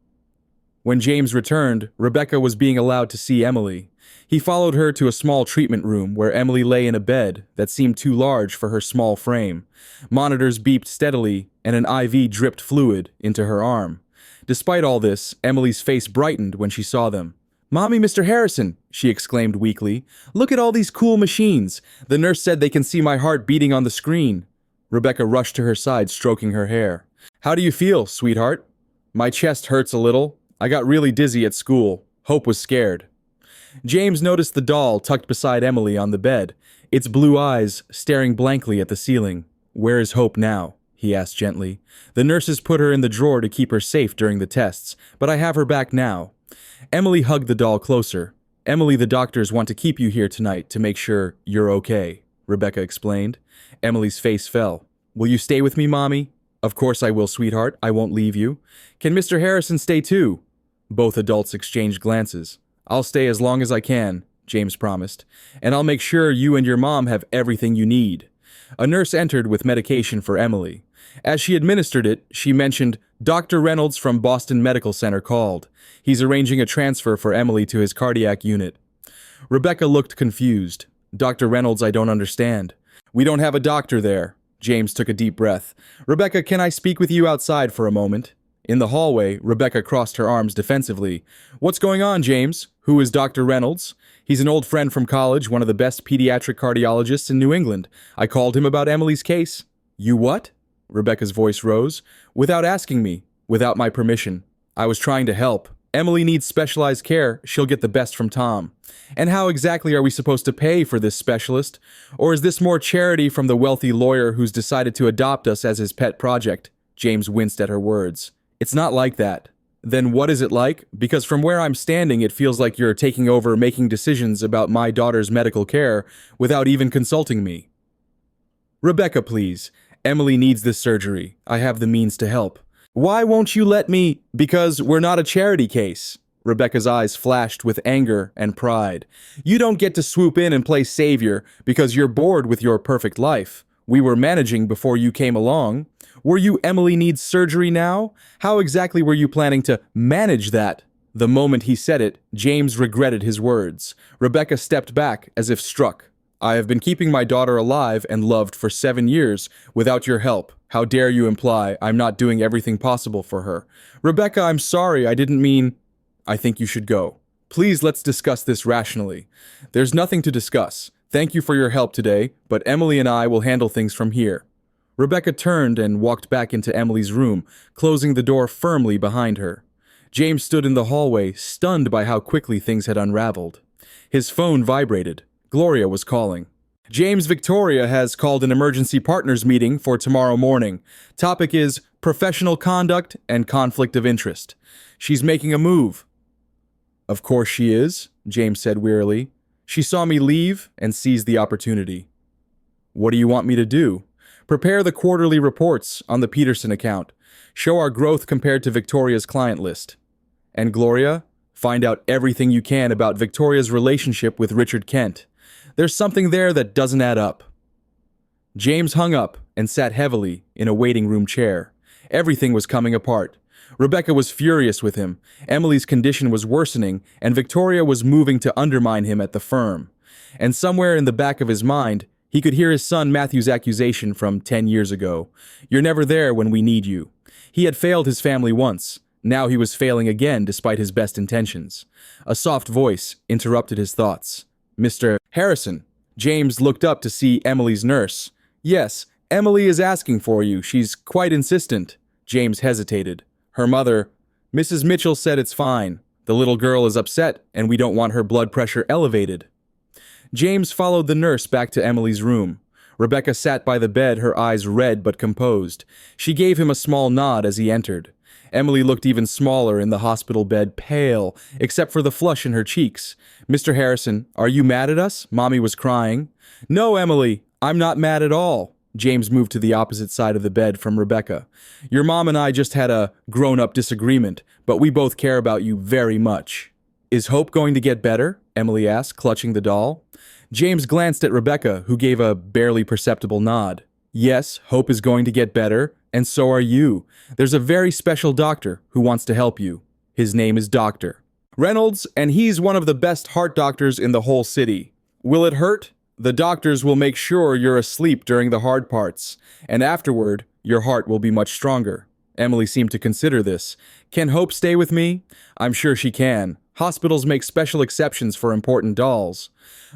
When James returned, Rebecca was being allowed to see Emily. He followed her to a small treatment room where Emily lay in a bed that seemed too large for her small frame. Monitors beeped steadily, and an IV dripped fluid into her arm. Despite all this, Emily's face brightened when she saw them. "Mommy, Mr. Harrison," she exclaimed weakly. "Look at all these cool machines. The nurse said they can see my heart beating on the screen." Rebecca rushed to her side, stroking her hair. "How do you feel, sweetheart?" "My chest hurts a little. I got really dizzy at school. Hope was scared." James noticed the doll tucked beside Emily on the bed, its blue eyes staring blankly at the ceiling. "Where is Hope now?" he asked gently. "The nurses put her in the drawer to keep her safe during the tests, but I have her back now." Emily hugged the doll closer. "Emily, the doctors want to keep you here tonight to make sure you're okay," Rebecca explained. Emily's face fell. "Will you stay with me, Mommy?" "Of course I will, sweetheart. I won't leave you." "Can Mr. Harrison stay too?" Both adults exchanged glances. "I'll stay as long as I can," James promised, "and I'll make sure you and your mom have everything you need." A nurse entered with medication for Emily. As she administered it, she mentioned, "Dr. Reynolds from Boston Medical Center called. He's arranging a transfer for Emily to his cardiac unit." Rebecca looked confused. "Dr. Reynolds, I don't understand." "We don't have a doctor there." James took a deep breath. "Rebecca, can I speak with you outside for a moment?" In the hallway, Rebecca crossed her arms defensively. "What's going on, James? Who is Dr. Reynolds?" "He's an old friend from college, one of the best pediatric cardiologists in New England. I called him about Emily's case." "You what?" Rebecca's voice rose. "Without asking me, without my permission. I was trying to help. Emily needs specialized care. She'll get the best from Tom. And how exactly are we supposed to pay for this specialist? Or is this more charity from the wealthy lawyer who's decided to adopt us as his pet project?" James winced at her words. "It's not like that." "Then what is it like? Because from where I'm standing, it feels like you're taking over making decisions about my daughter's medical care without even consulting me." "Rebecca, please. Emily needs this surgery. I have the means to help." "Why won't you let me?" "Because we're not a charity case." Rebecca's eyes flashed with anger and pride. "You don't get to swoop in and play savior because you're bored with your perfect life. We were managing before you came along. Were you Emily needs surgery now? How exactly were you planning to manage that?" The moment he said it, James regretted his words. Rebecca stepped back as if struck. "I have been keeping my daughter alive and loved for 7 years without your help. How dare you imply I'm not doing everything possible for her?" "Rebecca, I'm sorry. I didn't mean—" "I think you should go. Please, let's discuss this rationally." "There's nothing to discuss. Thank you for your help today, but Emily and I will handle things from here." Rebecca turned and walked back into Emily's room, closing the door firmly behind her. James stood in the hallway, stunned by how quickly things had unraveled. His phone vibrated. Gloria was calling. "James, Victoria has called an emergency partners meeting for tomorrow morning. Topic is professional conduct and conflict of interest. She's making a move." "Of course she is," James said wearily. "She saw me leave and seized the opportunity." "What do you want me to do?" "Prepare the quarterly reports on the Peterson account. Show our growth compared to Victoria's client list. And Gloria, find out everything you can about Victoria's relationship with Richard Kent. There's something there that doesn't add up." James hung up and sat heavily in a waiting room chair. Everything was coming apart. Rebecca was furious with him. Emily's condition was worsening, and Victoria was moving to undermine him at the firm. And somewhere in the back of his mind, he could hear his son Matthew's accusation from 10 years ago. "You're never there when we need you." He had failed his family once. Now he was failing again despite his best intentions. A soft voice interrupted his thoughts. "Mr. Harrison." James looked up to see Emily's nurse. "Yes, Emily is asking for you. She's quite insistent." James hesitated. "Her mother—" "Mrs. Mitchell said it's fine." The little girl is upset, and we don't want her blood pressure elevated." James followed the nurse back to Emily's room. Rebecca sat by the bed, her eyes red but composed. She gave him a small nod as he entered. Emily looked even smaller in the hospital bed, pale, except for the flush in her cheeks. "Mr. Harrison, are you mad at us?" Mommy was crying. "No, Emily, I'm not mad at all." James moved to the opposite side of the bed from Rebecca. "Your mom and I just had a grown-up disagreement, but we both care about you very much." "Is Hope going to get better?" Emily asked, clutching the doll. James glanced at Rebecca, who gave a barely perceptible nod. "Yes, Hope is going to get better, and so are you. There's a very special doctor who wants to help you. His name is Dr. Reynolds, and he's one of the best heart doctors in the whole city. Will it hurt? The doctors will make sure you're asleep during the hard parts, and afterward, your heart will be much stronger." Emily seemed to consider this. "Can Hope stay with me?" "I'm sure she can. Hospitals make special exceptions for important dolls."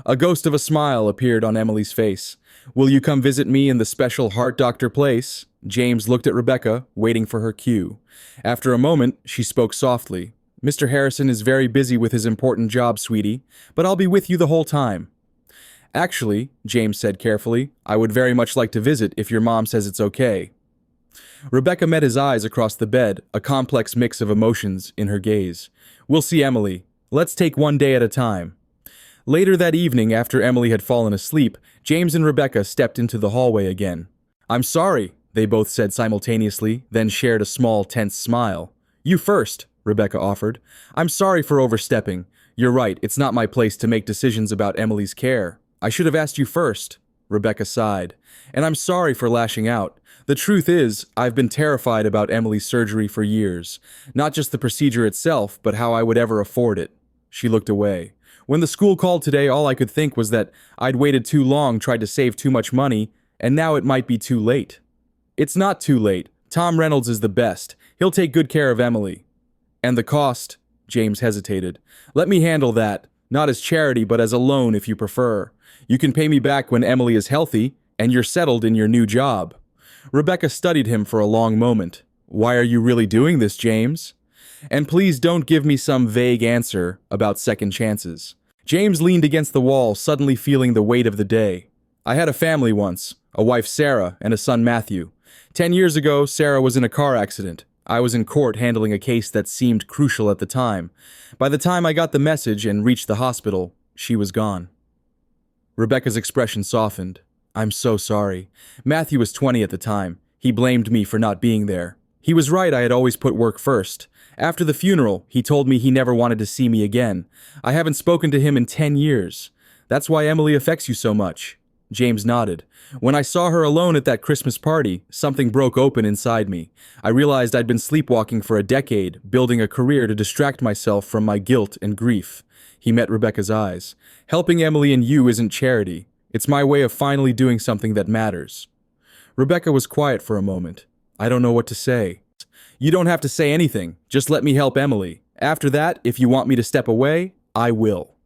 A ghost of a smile appeared on Emily's face. "Will you come visit me in the special heart doctor place?" James looked at Rebecca, waiting for her cue. After a moment, she spoke softly. "Mr. Harrison is very busy with his important job, sweetie, but I'll be with you the whole time." "Actually," James said carefully, "I would very much like to visit if your mom says it's okay." Rebecca met his eyes across the bed, a complex mix of emotions in her gaze. "We'll see, Emily. Let's take one day at a time." Later that evening, after Emily had fallen asleep, James and Rebecca stepped into the hallway again. "I'm sorry," they both said simultaneously, then shared a small, tense smile. "You first," Rebecca offered. "I'm sorry for overstepping. You're right, it's not my place to make decisions about Emily's care. I should have asked you first." Rebecca sighed. "And I'm sorry for lashing out. The truth is, I've been terrified about Emily's surgery for years. Not just the procedure itself, but how I would ever afford it." She looked away. "When the school called today, all I could think was that I'd waited too long, tried to save too much money, and now it might be too late." "It's not too late. Tom Reynolds is the best. He'll take good care of Emily." "And the cost?" James hesitated. "Let me handle that. Not as charity, but as a loan if you prefer. You can pay me back when Emily is healthy, and you're settled in your new job." Rebecca studied him for a long moment. "Why are you really doing this, James? And please don't give me some vague answer about second chances." James leaned against the wall, suddenly feeling the weight of the day. "I had a family once, a wife Sarah and a son Matthew. 10 years ago, Sarah was in a car accident. I was in court handling a case that seemed crucial at the time. By the time I got the message and reached the hospital, she was gone." Rebecca's expression softened. "I'm so sorry. Matthew was 20 at the time. He blamed me for not being there. He was right, I had always put work first. After the funeral, he told me he never wanted to see me again. I haven't spoken to him in 10 years. That's why Emily affects you so much." James nodded. "When I saw her alone at that Christmas party, something broke open inside me. I realized I'd been sleepwalking for a decade, building a career to distract myself from my guilt and grief." He met Rebecca's eyes. "Helping Emily and you isn't charity. It's my way of finally doing something that matters." Rebecca was quiet for a moment. "I don't know what to say." "You don't have to say anything. Just let me help Emily. After that, if you want me to step away, I will."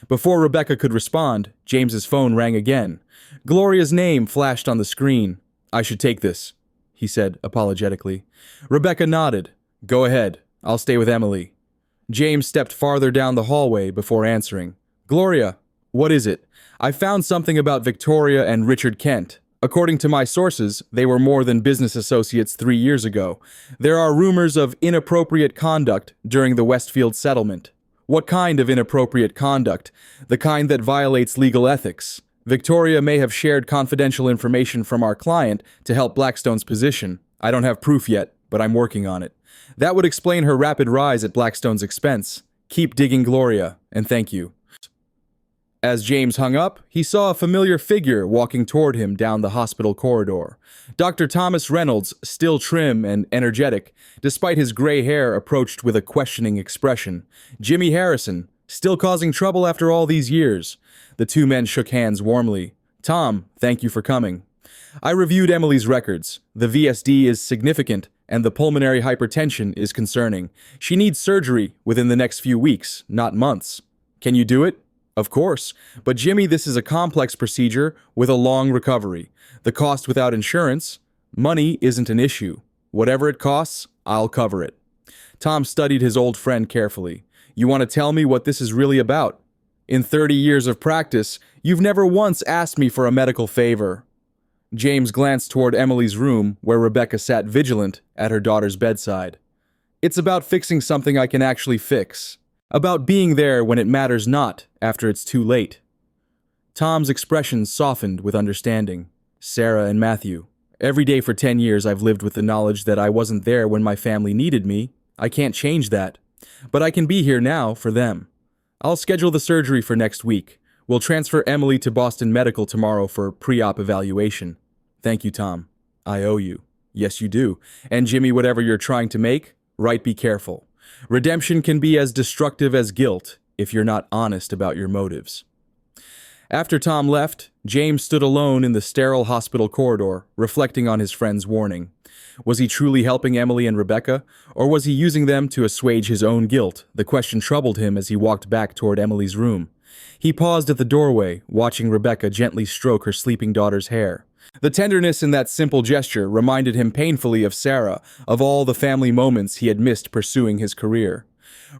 Before Rebecca could respond, James's phone rang again. Gloria's name flashed on the screen. "I should take this," he said apologetically. Rebecca nodded. "Go ahead. I'll stay with Emily." James stepped farther down the hallway before answering. "Gloria, what is it? I found something about Victoria and Richard Kent. According to my sources, they were more than business associates 3 years ago. There are rumors of inappropriate conduct during the Westfield settlement." "What kind of inappropriate conduct?" "The kind that violates legal ethics. Victoria may have shared confidential information from our client to help Blackstone's position. I don't have proof yet, but I'm working on it. That would explain her rapid rise at Blackstone's expense. Keep digging, Gloria, and thank you." As James hung up, he saw a familiar figure walking toward him down the hospital corridor. Dr. Thomas Reynolds, still trim and energetic, despite his gray hair, approached with a questioning expression. Jimmy Harrison, still causing trouble after all these years. The two men shook hands warmly. "Tom, thank you for coming. I reviewed Emily's records. The VSD is significant, and the pulmonary hypertension is concerning. She needs surgery within the next few weeks, not months. Can you do it?" "Of course. But Jimmy, this is a complex procedure with a long recovery. The cost without insurance, money isn't an issue. Whatever it costs, I'll cover it." Tom studied his old friend carefully. You want to tell me what this is really about? In 30 years of practice, you've never once asked me for a medical favor." James glanced toward Emily's room, where Rebecca sat vigilant at her daughter's bedside. "It's about fixing something I can actually fix. About being there when it matters not, after it's too late." Tom's expression softened with understanding. "Sarah and Matthew, every day for 10 years I've lived with the knowledge that I wasn't there when my family needed me. I can't change that. But I can be here now for them. I'll schedule the surgery for next week. We'll transfer Emily to Boston Medical tomorrow for pre-op evaluation. Thank you, Tom. I owe you." "Yes, you do. And Jimmy, whatever you're trying to make, right, be careful. Redemption can be as destructive as guilt if you're not honest about your motives." After Tom left, James stood alone in the sterile hospital corridor, reflecting on his friend's warning. Was he truly helping Emily and Rebecca, or was he using them to assuage his own guilt? The question troubled him as he walked back toward Emily's room. He paused at the doorway, watching Rebecca gently stroke her sleeping daughter's hair. The tenderness in that simple gesture reminded him painfully of Sarah, of all the family moments he had missed pursuing his career.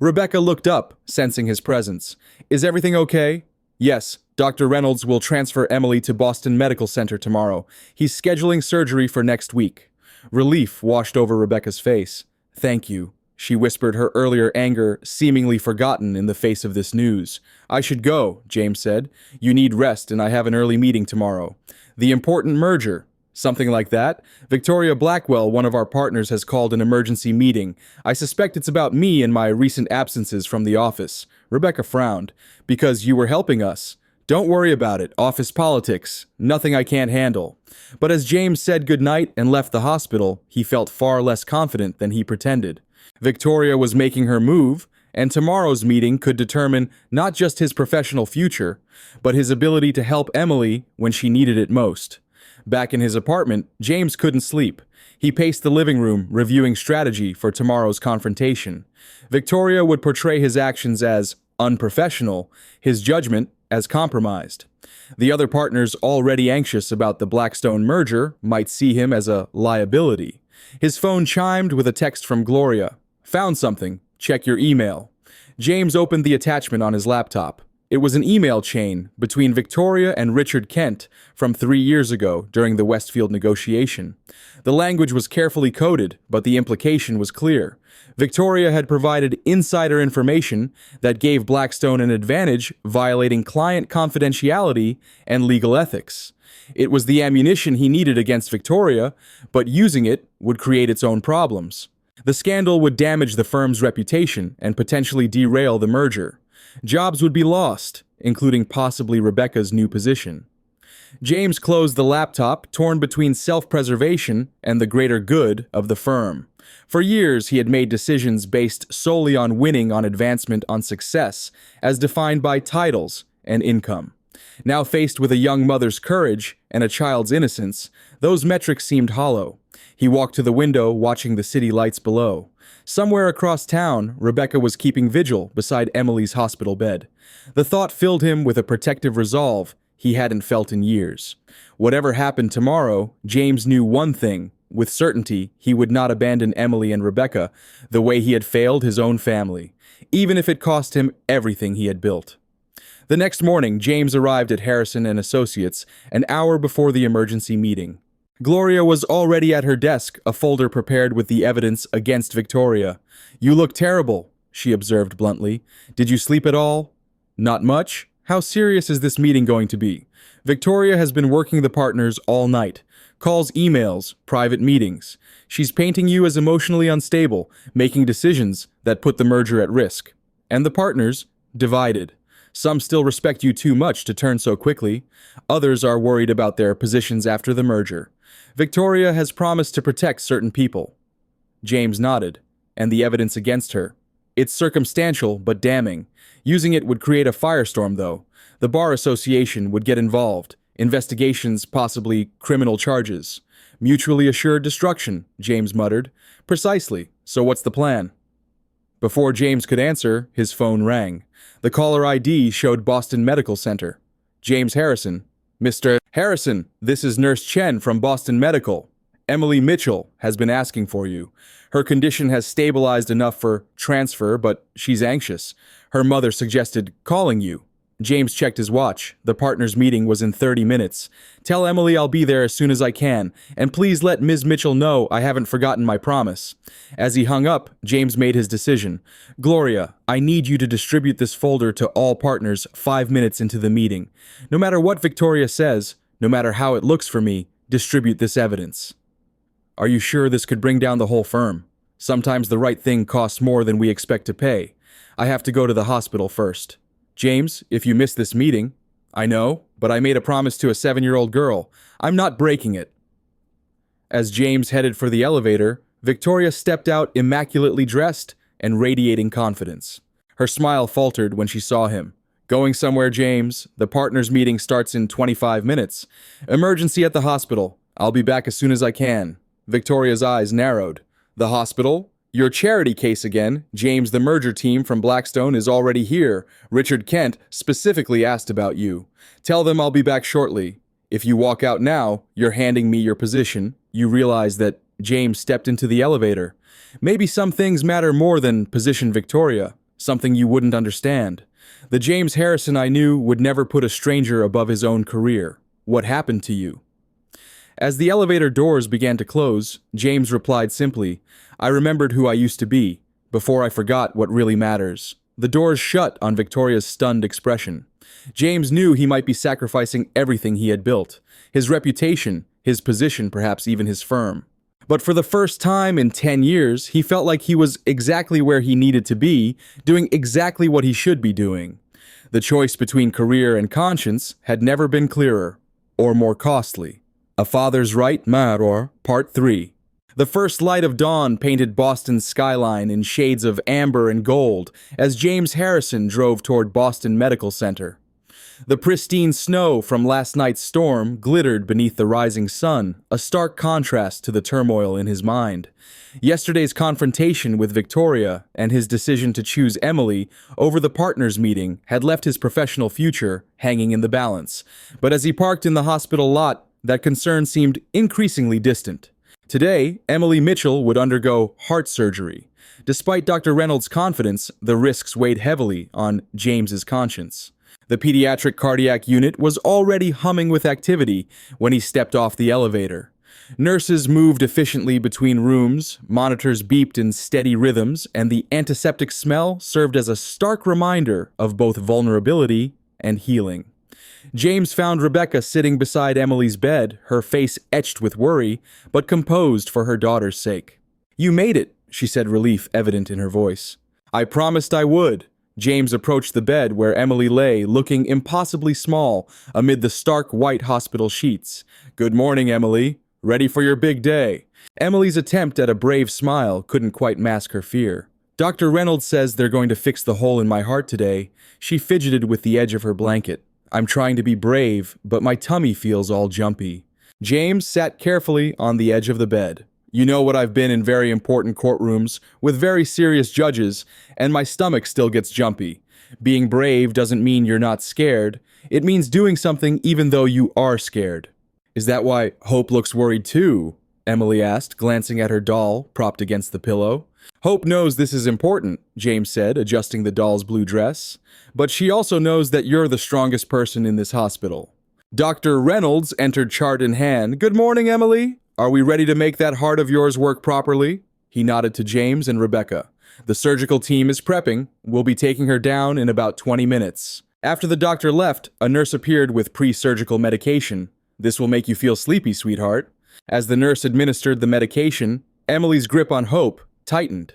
Rebecca looked up, sensing his presence. "Is everything okay?" "Yes, Dr. Reynolds will transfer Emily to Boston Medical Center tomorrow. He's scheduling surgery for next week." Relief washed over Rebecca's face. "Thank you," she whispered, her earlier anger seemingly forgotten in the face of this news. "I should go," James said. "You need rest and I have an early meeting tomorrow." "The important merger." "Something like that? Victoria Blackwell, one of our partners, has called an emergency meeting. I suspect it's about me and my recent absences from the office." Rebecca frowned. "Because you were helping us." "Don't worry about it. Office politics. Nothing I can't handle." But as James said goodnight and left the hospital, he felt far less confident than he pretended. Victoria was making her move, and tomorrow's meeting could determine not just his professional future, but his ability to help Emily when she needed it most. Back in his apartment, James couldn't sleep. He paced the living room, reviewing strategy for tomorrow's confrontation. Victoria would portray his actions as unprofessional, his judgment as compromised. The other partners, already anxious about the Blackstone merger, might see him as a liability. His phone chimed with a text from Gloria. "Found something. Check your email." James opened the attachment on his laptop. It was an email chain between Victoria and Richard Kent from 3 years ago during the Westfield negotiation. The language was carefully coded, but the implication was clear. Victoria had provided insider information that gave Blackstone an advantage, violating client confidentiality and legal ethics. It was the ammunition he needed against Victoria, but using it would create its own problems. The scandal would damage the firm's reputation and potentially derail the merger. Jobs would be lost, including possibly Rebecca's new position. James closed the laptop, torn between self-preservation and the greater good of the firm. For years, he had made decisions based solely on winning on advancement on success, as defined by titles and income. Now faced with a young mother's courage and a child's innocence, those metrics seemed hollow. He walked to the window, watching the city lights below. Somewhere across town, Rebecca was keeping vigil beside Emily's hospital bed. The thought filled him with a protective resolve he hadn't felt in years. Whatever happened tomorrow, James knew one thing. With certainty, he would not abandon Emily and Rebecca the way he had failed his own family, even if it cost him everything he had built. The next morning, James arrived at Harrison and Associates an hour before the emergency meeting. Gloria was already at her desk, a folder prepared with the evidence against Victoria. "You look terrible," she observed bluntly. "Did you sleep at all?" "Not much. How serious is this meeting going to be?" "Victoria has been working the partners all night. Calls, emails, private meetings. She's painting you as emotionally unstable, making decisions that put the merger at risk. And the partners, divided. Some still respect you too much to turn so quickly. Others are worried about their positions after the merger. Victoria has promised to protect certain people." James nodded. "And the evidence against her? It's circumstantial, but damning. Using it would create a firestorm, though. The Bar Association would get involved. Investigations, possibly criminal charges. Mutually assured destruction," James muttered. "Precisely. So what's the plan?" Before James could answer, his phone rang. The caller ID showed Boston Medical Center. "James Harrison." "Mr. Harrison, this is Nurse Chen from Boston Medical. Emily Mitchell has been asking for you. Her condition has stabilized enough for transfer, but she's anxious. Her mother suggested calling you. James checked his watch. The partners' meeting was in 30 minutes. Tell Emily I'll be there as soon as I can, and please let Ms. Mitchell know I haven't forgotten my promise. As he hung up, James made his decision. Gloria, I need you to distribute this folder to all partners 5 minutes into the meeting. No matter what Victoria says, no matter how it looks for me, distribute this evidence. Are you sure this could bring down the whole firm? Sometimes the right thing costs more than we expect to pay. I have to go to the hospital first. James, if you miss this meeting, I know, but I made a promise to a 7-year-old girl. I'm not breaking it. As James headed for the elevator, Victoria stepped out immaculately dressed and radiating confidence. Her smile faltered when she saw him. Going somewhere, James. The partners' meeting starts in 25 minutes. Emergency at the hospital. I'll be back as soon as I can. Victoria's eyes narrowed. The hospital? Your charity case again. James, the merger team from Blackstone is already here. Richard Kent specifically asked about you. Tell them I'll be back shortly. If you walk out now, you're handing me your position. You realize that James stepped into the elevator. Maybe some things matter more than position, Victoria. Something you wouldn't understand. The James Harrison I knew would never put a stranger above his own career. What happened to you? As the elevator doors began to close, James replied simply, I remembered who I used to be, before I forgot what really matters. The doors shut on Victoria's stunned expression. James knew he might be sacrificing everything he had built, his reputation, his position, perhaps even his firm. But for the first time in 10 years, he felt like he was exactly where he needed to be, doing exactly what he should be doing. The choice between career and conscience had never been clearer, or more costly. A Father's Right, Maror, Part 3. The first light of dawn painted Boston's skyline in shades of amber and gold as James Harrison drove toward Boston Medical Center. The pristine snow from last night's storm glittered beneath the rising sun, a stark contrast to the turmoil in his mind. Yesterday's confrontation with Victoria and his decision to choose Emily over the partners' meeting had left his professional future hanging in the balance. But as he parked in the hospital lot, that concern seemed increasingly distant. Today, Emily Mitchell would undergo heart surgery. Despite Dr. Reynolds' confidence, the risks weighed heavily on James's conscience. The pediatric cardiac unit was already humming with activity when he stepped off the elevator. Nurses moved efficiently between rooms, monitors beeped in steady rhythms, and the antiseptic smell served as a stark reminder of both vulnerability and healing. James found Rebecca sitting beside Emily's bed, her face etched with worry, but composed for her daughter's sake. You made it, she said, relief evident in her voice. I promised I would. James approached the bed where Emily lay, looking impossibly small amid the stark white hospital sheets. Good morning, Emily. Ready for your big day. Emily's attempt at a brave smile couldn't quite mask her fear. Dr. Reynolds says they're going to fix the hole in my heart today. She fidgeted with the edge of her blanket. I'm trying to be brave, but my tummy feels all jumpy. James sat carefully on the edge of the bed. You know what I've been in very important courtrooms with very serious judges, and my stomach still gets jumpy. Being brave doesn't mean you're not scared. It means doing something even though you are scared. Is that why Hope looks worried too? Emily asked, glancing at her doll propped against the pillow. Hope knows this is important, James said, adjusting the doll's blue dress. But she also knows that you're the strongest person in this hospital. Dr. Reynolds entered chart in hand. Good morning, Emily. Are we ready to make that heart of yours work properly? He nodded to James and Rebecca. The surgical team is prepping. We'll be taking her down in about 20 minutes. After the doctor left, a nurse appeared with pre-surgical medication. This will make you feel sleepy, sweetheart. As the nurse administered the medication, Emily's grip on Hope tightened.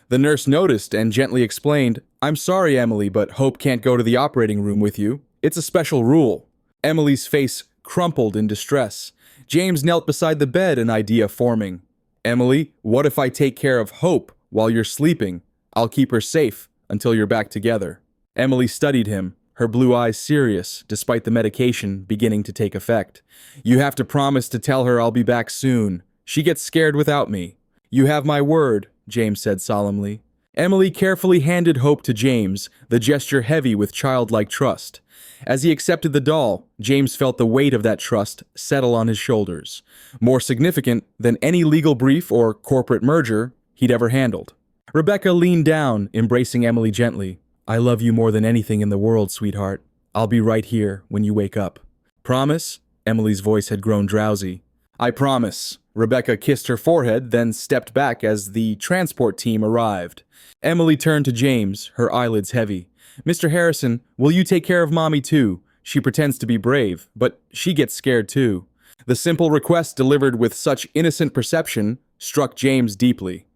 The nurse noticed and gently explained, I'm sorry, Emily, but Hope can't go to the operating room with you. It's a special rule. Emily's face crumpled in distress. James knelt beside the bed, an idea forming. Emily, what if I take care of Hope while you're sleeping? I'll keep her safe until you're back together. Emily studied him, her blue eyes serious, despite the medication beginning to take effect. You have to promise to tell her I'll be back soon. She gets scared without me. You have my word, James said solemnly. Emily carefully handed Hope to James, the gesture heavy with childlike trust. As he accepted the doll, James felt the weight of that trust settle on his shoulders. More significant than any legal brief or corporate merger, he'd ever handled. Rebecca leaned down, embracing Emily gently. I love you more than anything in the world, sweetheart. I'll be right here when you wake up. Promise? Emily's voice had grown drowsy. I promise. Rebecca kissed her forehead, then stepped back as the transport team arrived. Emily turned to James, her eyelids heavy. Mr. Harrison, will you take care of Mommy too? She pretends to be brave, but she gets scared too. The simple request delivered with such innocent perception struck James deeply.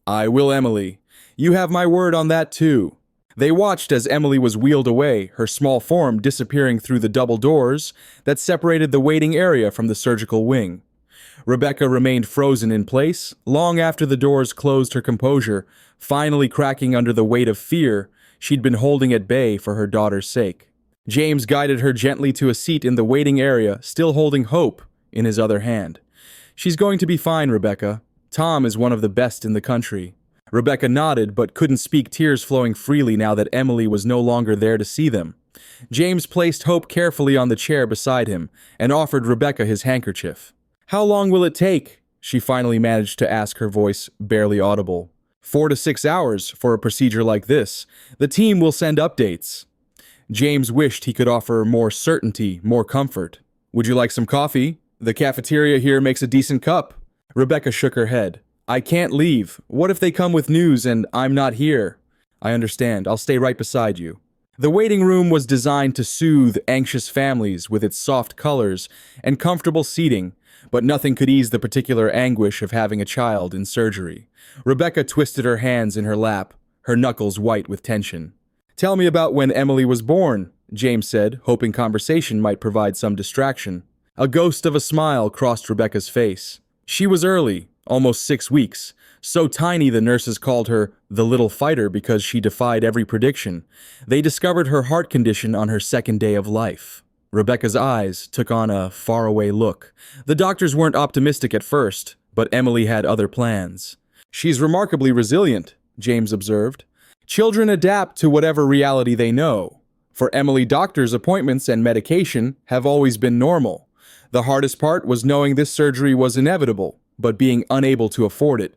I will, Emily. You have my word on that too. They watched as Emily was wheeled away, her small form disappearing through the double doors that separated the waiting area from the surgical wing. Rebecca remained frozen in place, long after the doors closed her composure, finally cracking under the weight of fear she'd been holding at bay for her daughter's sake. James guided her gently to a seat in the waiting area, still holding hope in his other hand. She's going to be fine, Rebecca. Tom is one of the best in the country. Rebecca nodded, but couldn't speak, tears flowing freely now that Emily was no longer there to see them. James placed Hope carefully on the chair beside him and offered Rebecca his handkerchief. How long will it take? She finally managed to ask, her voice barely audible. 4 to 6 hours for a procedure like this. The team will send updates. James wished he could offer more certainty, more comfort. Would you like some coffee? The cafeteria here makes a decent cup. Rebecca shook her head. I can't leave. What if they come with news and I'm not here? I understand. I'll stay right beside you. The waiting room was designed to soothe anxious families with its soft colors and comfortable seating, but nothing could ease the particular anguish of having a child in surgery. Rebecca twisted her hands in her lap, her knuckles white with tension. Tell me about when Emily was born, James said, hoping conversation might provide some distraction. A ghost of a smile crossed Rebecca's face. She was early, almost 6 weeks, so tiny the nurses called her the little fighter because she defied every prediction. They discovered her heart condition on her 2nd day of life. Rebecca's eyes took on a faraway look. The doctors weren't optimistic at first, but Emily had other plans. She's remarkably resilient, James observed. Children adapt to whatever reality they know. For Emily, doctors' appointments and medication have always been normal. The hardest part was knowing this surgery was inevitable, but being unable to afford it.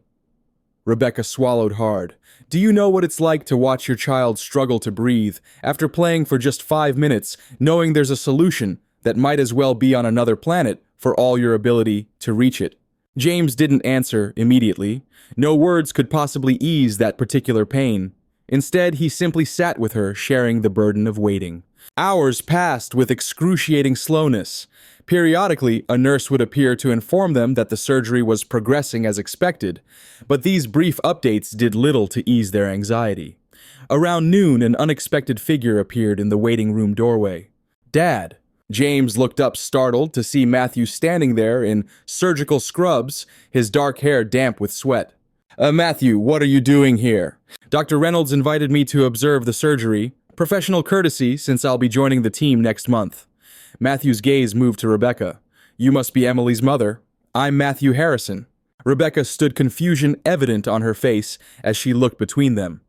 Rebecca swallowed hard. Do you know what it's like to watch your child struggle to breathe after playing for just 5 minutes, knowing there's a solution that might as well be on another planet for all your ability to reach it? James didn't answer immediately. No words could possibly ease that particular pain. Instead, he simply sat with her, sharing the burden of waiting. Hours passed with excruciating slowness. Periodically, a nurse would appear to inform them that the surgery was progressing as expected, but these brief updates did little to ease their anxiety. Around noon, an unexpected figure appeared in the waiting room doorway. Dad. James looked up, startled, to see Matthew standing there in surgical scrubs, his dark hair damp with sweat. Matthew, what are you doing here? Dr. Reynolds invited me to observe the surgery. Professional courtesy, since I'll be joining the team next month. Matthew's gaze moved to Rebecca. You must be Emily's mother. I'm Matthew Harrison. Rebecca stood, confusion evident on her face as she looked between them.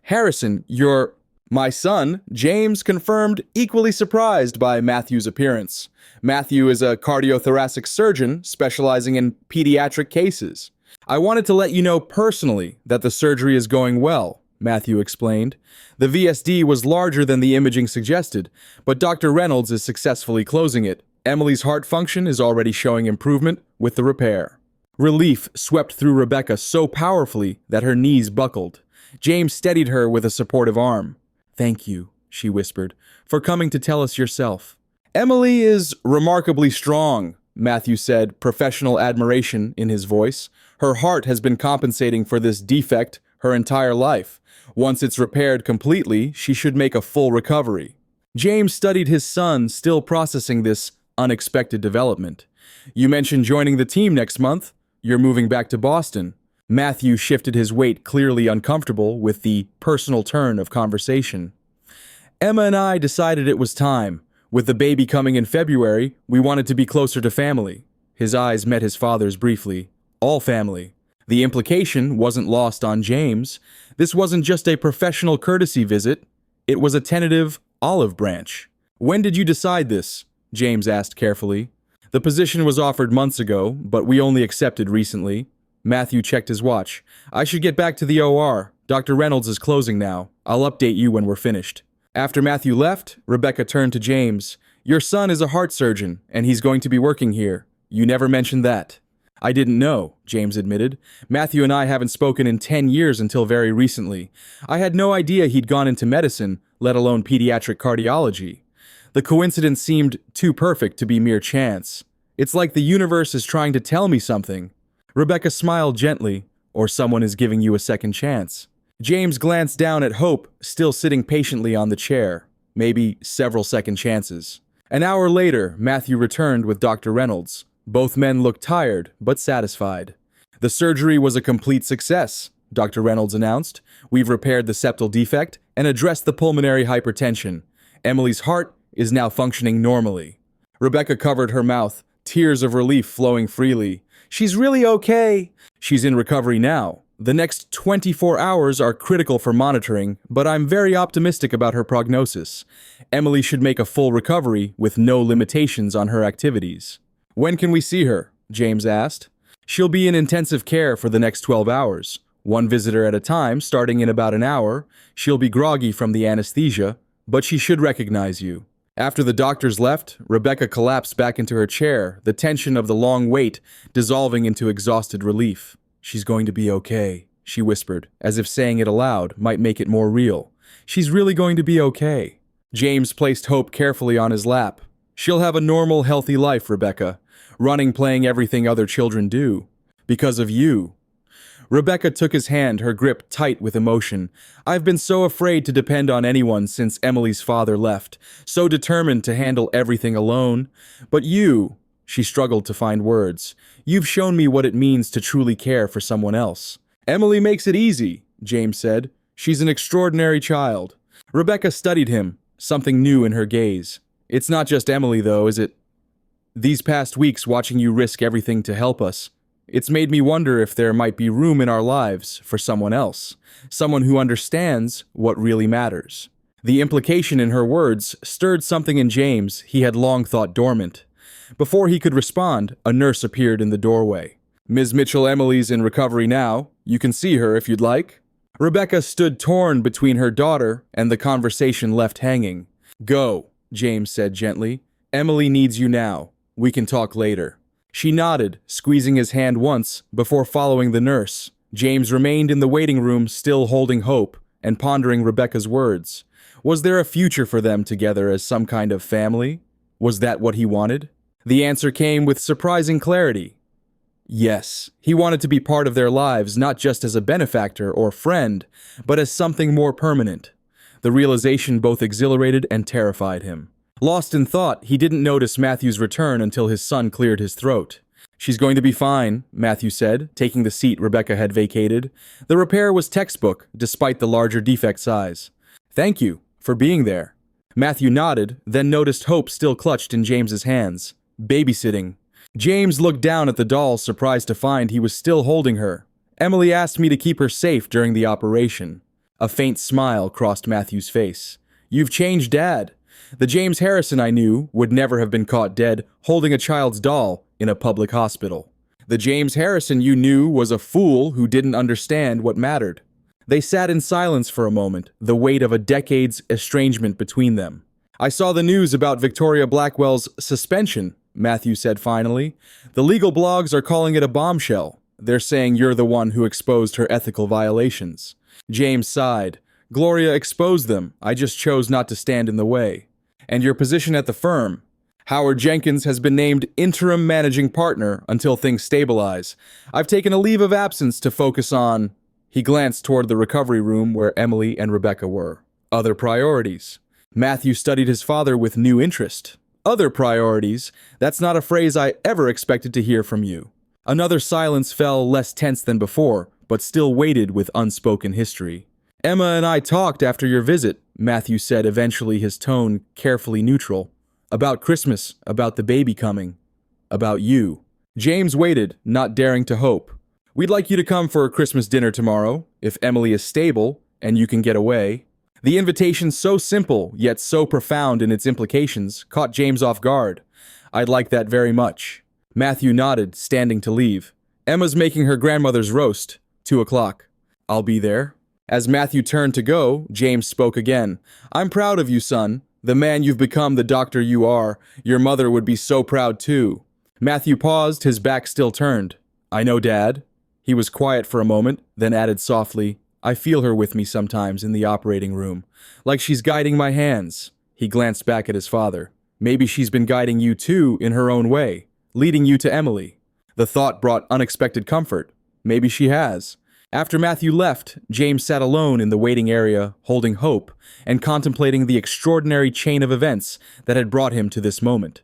Harrison, you're... My son, James, confirmed, equally surprised by Matthew's appearance. Matthew is a cardiothoracic surgeon specializing in pediatric cases. I wanted to let you know personally that the surgery is going well, Matthew explained. The VSD was larger than the imaging suggested, but Dr. Reynolds is successfully closing it. Emily's heart function is already showing improvement with the repair. Relief swept through Rebecca so powerfully that her knees buckled. James steadied her with a supportive arm. Thank you, she whispered, for coming to tell us yourself. Emily is remarkably strong, Matthew said, professional admiration in his voice. Her heart has been compensating for this defect her entire life. Once it's repaired completely, she should make a full recovery. James studied his son, still processing this unexpected development. You mentioned joining the team next month. You're moving back to Boston. Matthew shifted his weight, clearly uncomfortable with the personal turn of conversation. Emma and I decided it was time. With the baby coming in February, we wanted to be closer to family. His eyes met his father's briefly. All family. The implication wasn't lost on James. This wasn't just a professional courtesy visit. It was a tentative olive branch. When did you decide this? James asked carefully. The position was offered months ago, but we only accepted recently. Matthew checked his watch. I should get back to the OR. Dr. Reynolds is closing now. I'll update you when we're finished. After Matthew left, Rebecca turned to James. Your son is a heart surgeon, and he's going to be working here. You never mentioned that. I didn't know, James admitted. Matthew and I haven't spoken in 10 years until very recently. I had no idea he'd gone into medicine, let alone pediatric cardiology. The coincidence seemed too perfect to be mere chance. It's like the universe is trying to tell me something. Rebecca smiled gently, or someone is giving you a second chance. James glanced down at Hope, still sitting patiently on the chair. Maybe several second chances. An hour later, Matthew returned with Dr. Reynolds. Both men looked tired, but satisfied. The surgery was a complete success, Dr. Reynolds announced. We've repaired the septal defect and addressed the pulmonary hypertension. Emily's heart is now functioning normally. Rebecca covered her mouth, tears of relief flowing freely. She's really okay. She's in recovery now. The next 24 hours are critical for monitoring, but I'm very optimistic about her prognosis. Emily should make a full recovery with no limitations on her activities. When can we see her? James asked. She'll be in intensive care for the next 12 hours. One visitor at a time, starting in about an hour. She'll be groggy from the anesthesia, but she should recognize you. After the doctors left, Rebecca collapsed back into her chair, the tension of the long wait dissolving into exhausted relief. She's going to be okay, she whispered, as if saying it aloud might make it more real. She's really going to be okay. James placed Hope carefully on his lap. She'll have a normal, healthy life, Rebecca. Running, playing everything other children do. Because of you. Rebecca took his hand, her grip tight with emotion. I've been so afraid to depend on anyone since Emily's father left, so determined to handle everything alone. But you, she struggled to find words, you've shown me what it means to truly care for someone else. Emily makes it easy, James said. She's an extraordinary child. Rebecca studied him, something new in her gaze. It's not just Emily, though, is it? These past weeks watching you risk everything to help us, it's made me wonder if there might be room in our lives for someone else, someone who understands what really matters. The implication in her words stirred something in James he had long thought dormant. Before he could respond, a nurse appeared in the doorway. Ms. Mitchell Emily's in recovery now. You can see her if you'd like. Rebecca stood torn between her daughter and the conversation left hanging. Go, James said gently. Emily needs you now. We can talk later. She nodded, squeezing his hand once before following the nurse. James remained in the waiting room, still holding Hope and pondering Rebecca's words. Was there a future for them together as some kind of family? Was that what he wanted? The answer came with surprising clarity. Yes, he wanted to be part of their lives, not just as a benefactor or friend, but as something more permanent. The realization both exhilarated and terrified him. Lost in thought, he didn't notice Matthew's return until his son cleared his throat. She's going to be fine, Matthew said, taking the seat Rebecca had vacated. The repair was textbook, despite the larger defect size. Thank you for being there. Matthew nodded, then noticed Hope still clutched in James's hands. Babysitting. James looked down at the doll, surprised to find he was still holding her. Emily asked me to keep her safe during the operation. A faint smile crossed Matthew's face. You've changed, Dad. The James Harrison I knew would never have been caught dead holding a child's doll in a public hospital. The James Harrison you knew was a fool who didn't understand what mattered. They sat in silence for a moment, the weight of a decade's estrangement between them. I saw the news about Victoria Blackwell's suspension, Matthew said finally. The legal blogs are calling it a bombshell. They're saying you're the one who exposed her ethical violations. James sighed. Gloria exposed them. I just chose not to stand in the way. And your position at the firm. Howard Jenkins has been named interim managing partner until things stabilize. I've taken a leave of absence to focus on... He glanced toward the recovery room where Emily and Rebecca were. Other priorities. Matthew studied his father with new interest. Other priorities? That's not a phrase I ever expected to hear from you. Another silence fell, less tense than before, but still weighted with unspoken history. Emma and I talked after your visit, Matthew said, eventually, his tone carefully neutral. About Christmas, about the baby coming, about you. James waited, not daring to hope. We'd like you to come for a Christmas dinner tomorrow, if Emily is stable and you can get away. The invitation, so simple, yet so profound in its implications, caught James off guard. I'd like that very much. Matthew nodded, standing to leave. Emma's making her grandmother's roast. 2 o'clock. I'll be there. As Matthew turned to go, James spoke again. I'm proud of you, son. The man you've become, the doctor you are. Your mother would be so proud too. Matthew paused, his back still turned. I know, Dad. He was quiet for a moment, then added softly, I feel her with me sometimes in the operating room, like she's guiding my hands. He glanced back at his father. Maybe she's been guiding you too in her own way, leading you to Emily. The thought brought unexpected comfort. Maybe she has. After Matthew left, James sat alone in the waiting area, holding hope, and contemplating the extraordinary chain of events that had brought him to this moment.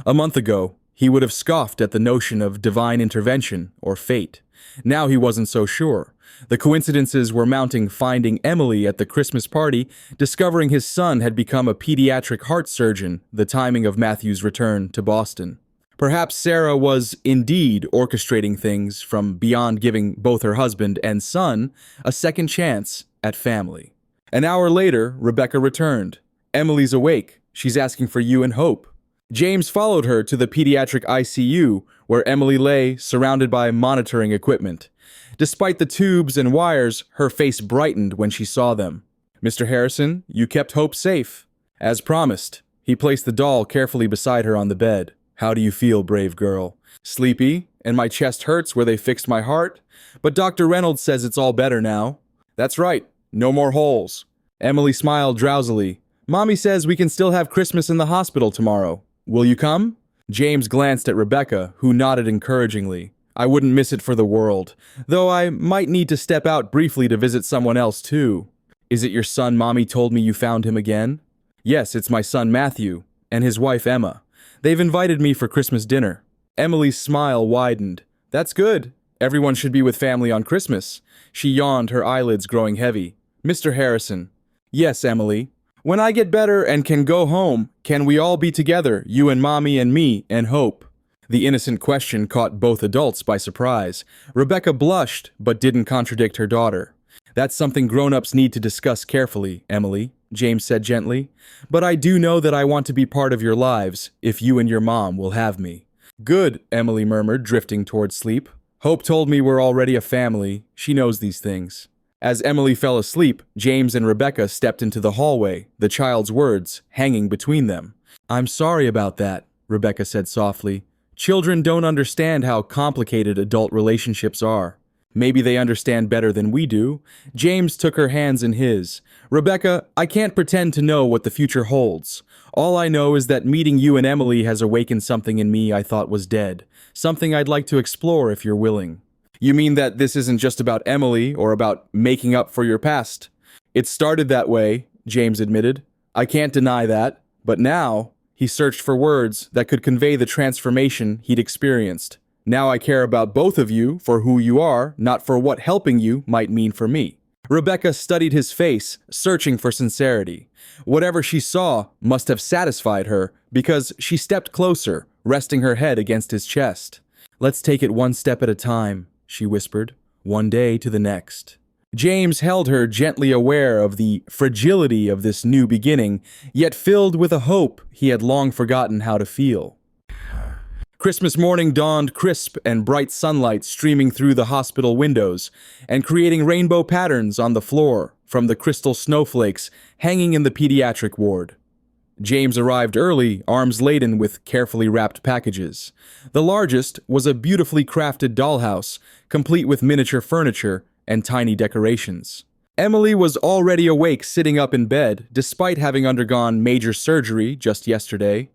A month ago, he would have scoffed at the notion of divine intervention or fate. Now he wasn't so sure. The coincidences were mounting, finding Emily at the Christmas party, discovering his son had become a pediatric heart surgeon, the timing of Matthew's return to Boston. Perhaps Sarah was indeed orchestrating things from beyond, giving both her husband and son a second chance at family. An hour later, Rebecca returned. Emily's awake. She's asking for you and Hope. James followed her to the pediatric ICU, where Emily lay, surrounded by monitoring equipment. Despite the tubes and wires, her face brightened when she saw them. Mr. Harrison, you kept Hope safe. As promised, he placed the doll carefully beside her on the bed. How do you feel, brave girl? Sleepy, and my chest hurts where they fixed my heart? But Dr. Reynolds says it's all better now. That's right, no more holes. Emily smiled drowsily. Mommy says we can still have Christmas in the hospital tomorrow. Will you come? James glanced at Rebecca, who nodded encouragingly. I wouldn't miss it for the world, though I might need to step out briefly to visit someone else too. Is it your son Mommy told me you found him again? Yes, it's my son Matthew, and his wife Emma. They've invited me for Christmas dinner. Emily's smile widened. That's good. Everyone should be with family on Christmas. She yawned, her eyelids growing heavy. Mr. Harrison. Yes, Emily. When I get better and can go home, can we all be together, you and Mommy and me and Hope? The innocent question caught both adults by surprise. Rebecca blushed, but didn't contradict her daughter. That's something grown-ups need to discuss carefully, Emily, James said gently. But I do know that I want to be part of your lives, if you and your mom will have me. Good, Emily murmured, drifting toward sleep. Hope told me we're already a family. She knows these things. As Emily fell asleep, James and Rebecca stepped into the hallway, the child's words hanging between them. I'm sorry about that, Rebecca said softly. Children don't understand how complicated adult relationships are. Maybe they understand better than we do. James took her hands in his. Rebecca, I can't pretend to know what the future holds. All I know is that meeting you and Emily has awakened something in me I thought was dead. Something I'd like to explore if you're willing. You mean that this isn't just about Emily or about making up for your past? It started that way, James admitted. I can't deny that. But now, he searched for words that could convey the transformation he'd experienced. Now I care about both of you for who you are, not for what helping you might mean for me. Rebecca studied his face, searching for sincerity. Whatever she saw must have satisfied her, because she stepped closer, resting her head against his chest. Let's take it one step at a time, she whispered, one day to the next. James held her, gently aware of the fragility of this new beginning, yet filled with a hope he had long forgotten how to feel. Christmas morning dawned, crisp and bright sunlight streaming through the hospital windows and creating rainbow patterns on the floor from the crystal snowflakes hanging in the pediatric ward. James arrived early, arms laden with carefully wrapped packages. The largest was a beautifully crafted dollhouse, complete with miniature furniture and tiny decorations. Emily was already awake, sitting up in bed, despite having undergone major surgery just yesterday.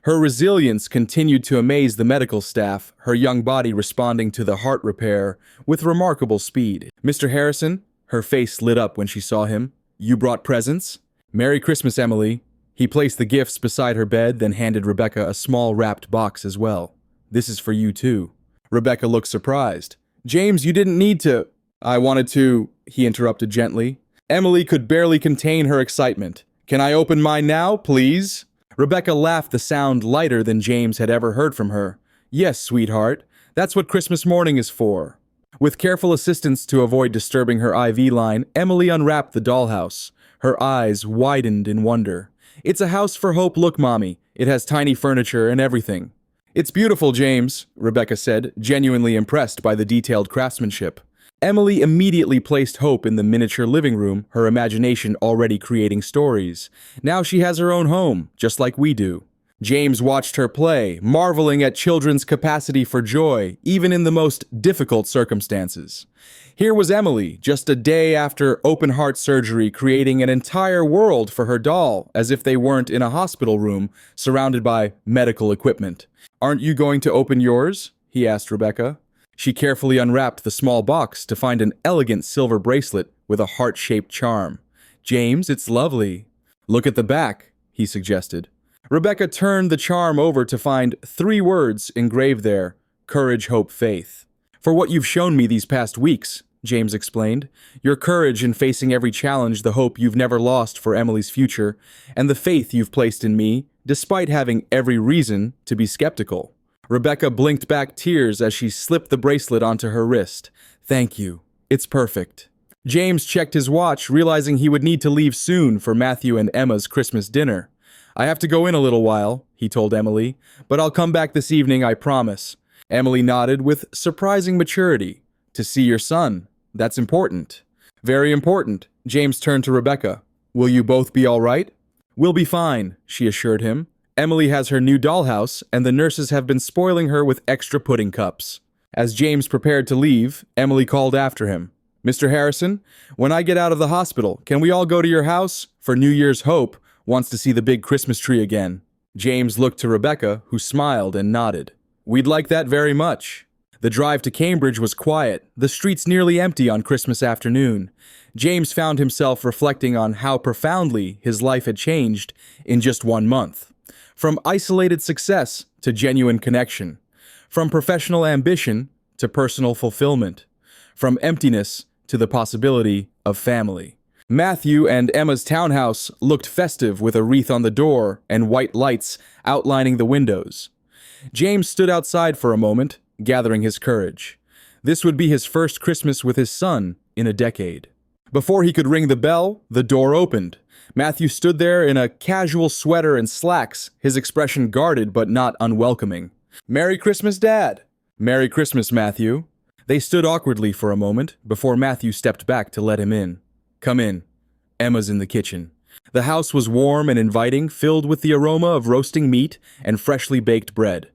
Her resilience continued to amaze the medical staff, her young body responding to the heart repair with remarkable speed. Mr. Harrison, her face lit up when she saw him. You brought presents? Merry Christmas, Emily. He placed the gifts beside her bed, then handed Rebecca a small wrapped box as well. This is for you too. Rebecca looked surprised. James, you didn't need to. I wanted to, he interrupted gently. Emily could barely contain her excitement. Can I open mine now, please? Rebecca laughed, the sound lighter than James had ever heard from her. Yes, sweetheart. That's what Christmas morning is for. With careful assistance to avoid disturbing her IV line, Emily unwrapped the dollhouse. Her eyes widened in wonder. It's a house for Hope, look, Mommy. It has tiny furniture and everything. It's beautiful, James, Rebecca said, genuinely impressed by the detailed craftsmanship. Emily immediately placed Hope in the miniature living room, her imagination already creating stories. Now she has her own home, just like we do. James watched her play, marveling at children's capacity for joy, even in the most difficult circumstances. Here was Emily, just a day after open-heart surgery, creating an entire world for her doll, as if they weren't in a hospital room, surrounded by medical equipment. "Aren't you going to open yours?" he asked Rebecca. She carefully unwrapped the small box to find an elegant silver bracelet with a heart-shaped charm. "James, it's lovely." "Look at the back," he suggested. Rebecca turned the charm over to find 3 words engraved there: courage, hope, faith. "For what you've shown me these past weeks," James explained. "Your courage in facing every challenge, the hope you've never lost for Emily's future, and the faith you've placed in me, despite having every reason to be skeptical." Rebecca blinked back tears as she slipped the bracelet onto her wrist. "Thank you. It's perfect." James checked his watch, realizing he would need to leave soon for Matthew and Emma's Christmas dinner. "I have to go in a little while," he told Emily, "but I'll come back this evening, I promise." Emily nodded with surprising maturity. "To see your son. That's important." "Very important." James turned to Rebecca. "Will you both be all right?" "We'll be fine," she assured him. "Emily has her new dollhouse, and the nurses have been spoiling her with extra pudding cups." As James prepared to leave, Emily called after him. "Mr. Harrison, when I get out of the hospital, can we all go to your house? For New Year's Hope wants to see the big Christmas tree again." James looked to Rebecca, who smiled and nodded. "We'd like that very much." The drive to Cambridge was quiet, the streets nearly empty on Christmas afternoon. James found himself reflecting on how profoundly his life had changed in just 1 month. From isolated success to genuine connection. From professional ambition to personal fulfillment. From emptiness to the possibility of family. Matthew and Emma's townhouse looked festive with a wreath on the door and white lights outlining the windows. James stood outside for a moment, gathering his courage. This would be his first Christmas with his son in a decade. Before he could ring the bell, the door opened. Matthew stood there in a casual sweater and slacks, his expression guarded but not unwelcoming. "Merry Christmas, Dad!" "Merry Christmas, Matthew." They stood awkwardly for a moment before Matthew stepped back to let him in. "Come in." Emma's in the kitchen. The house was warm and inviting, filled with the aroma of roasting meat and freshly baked bread.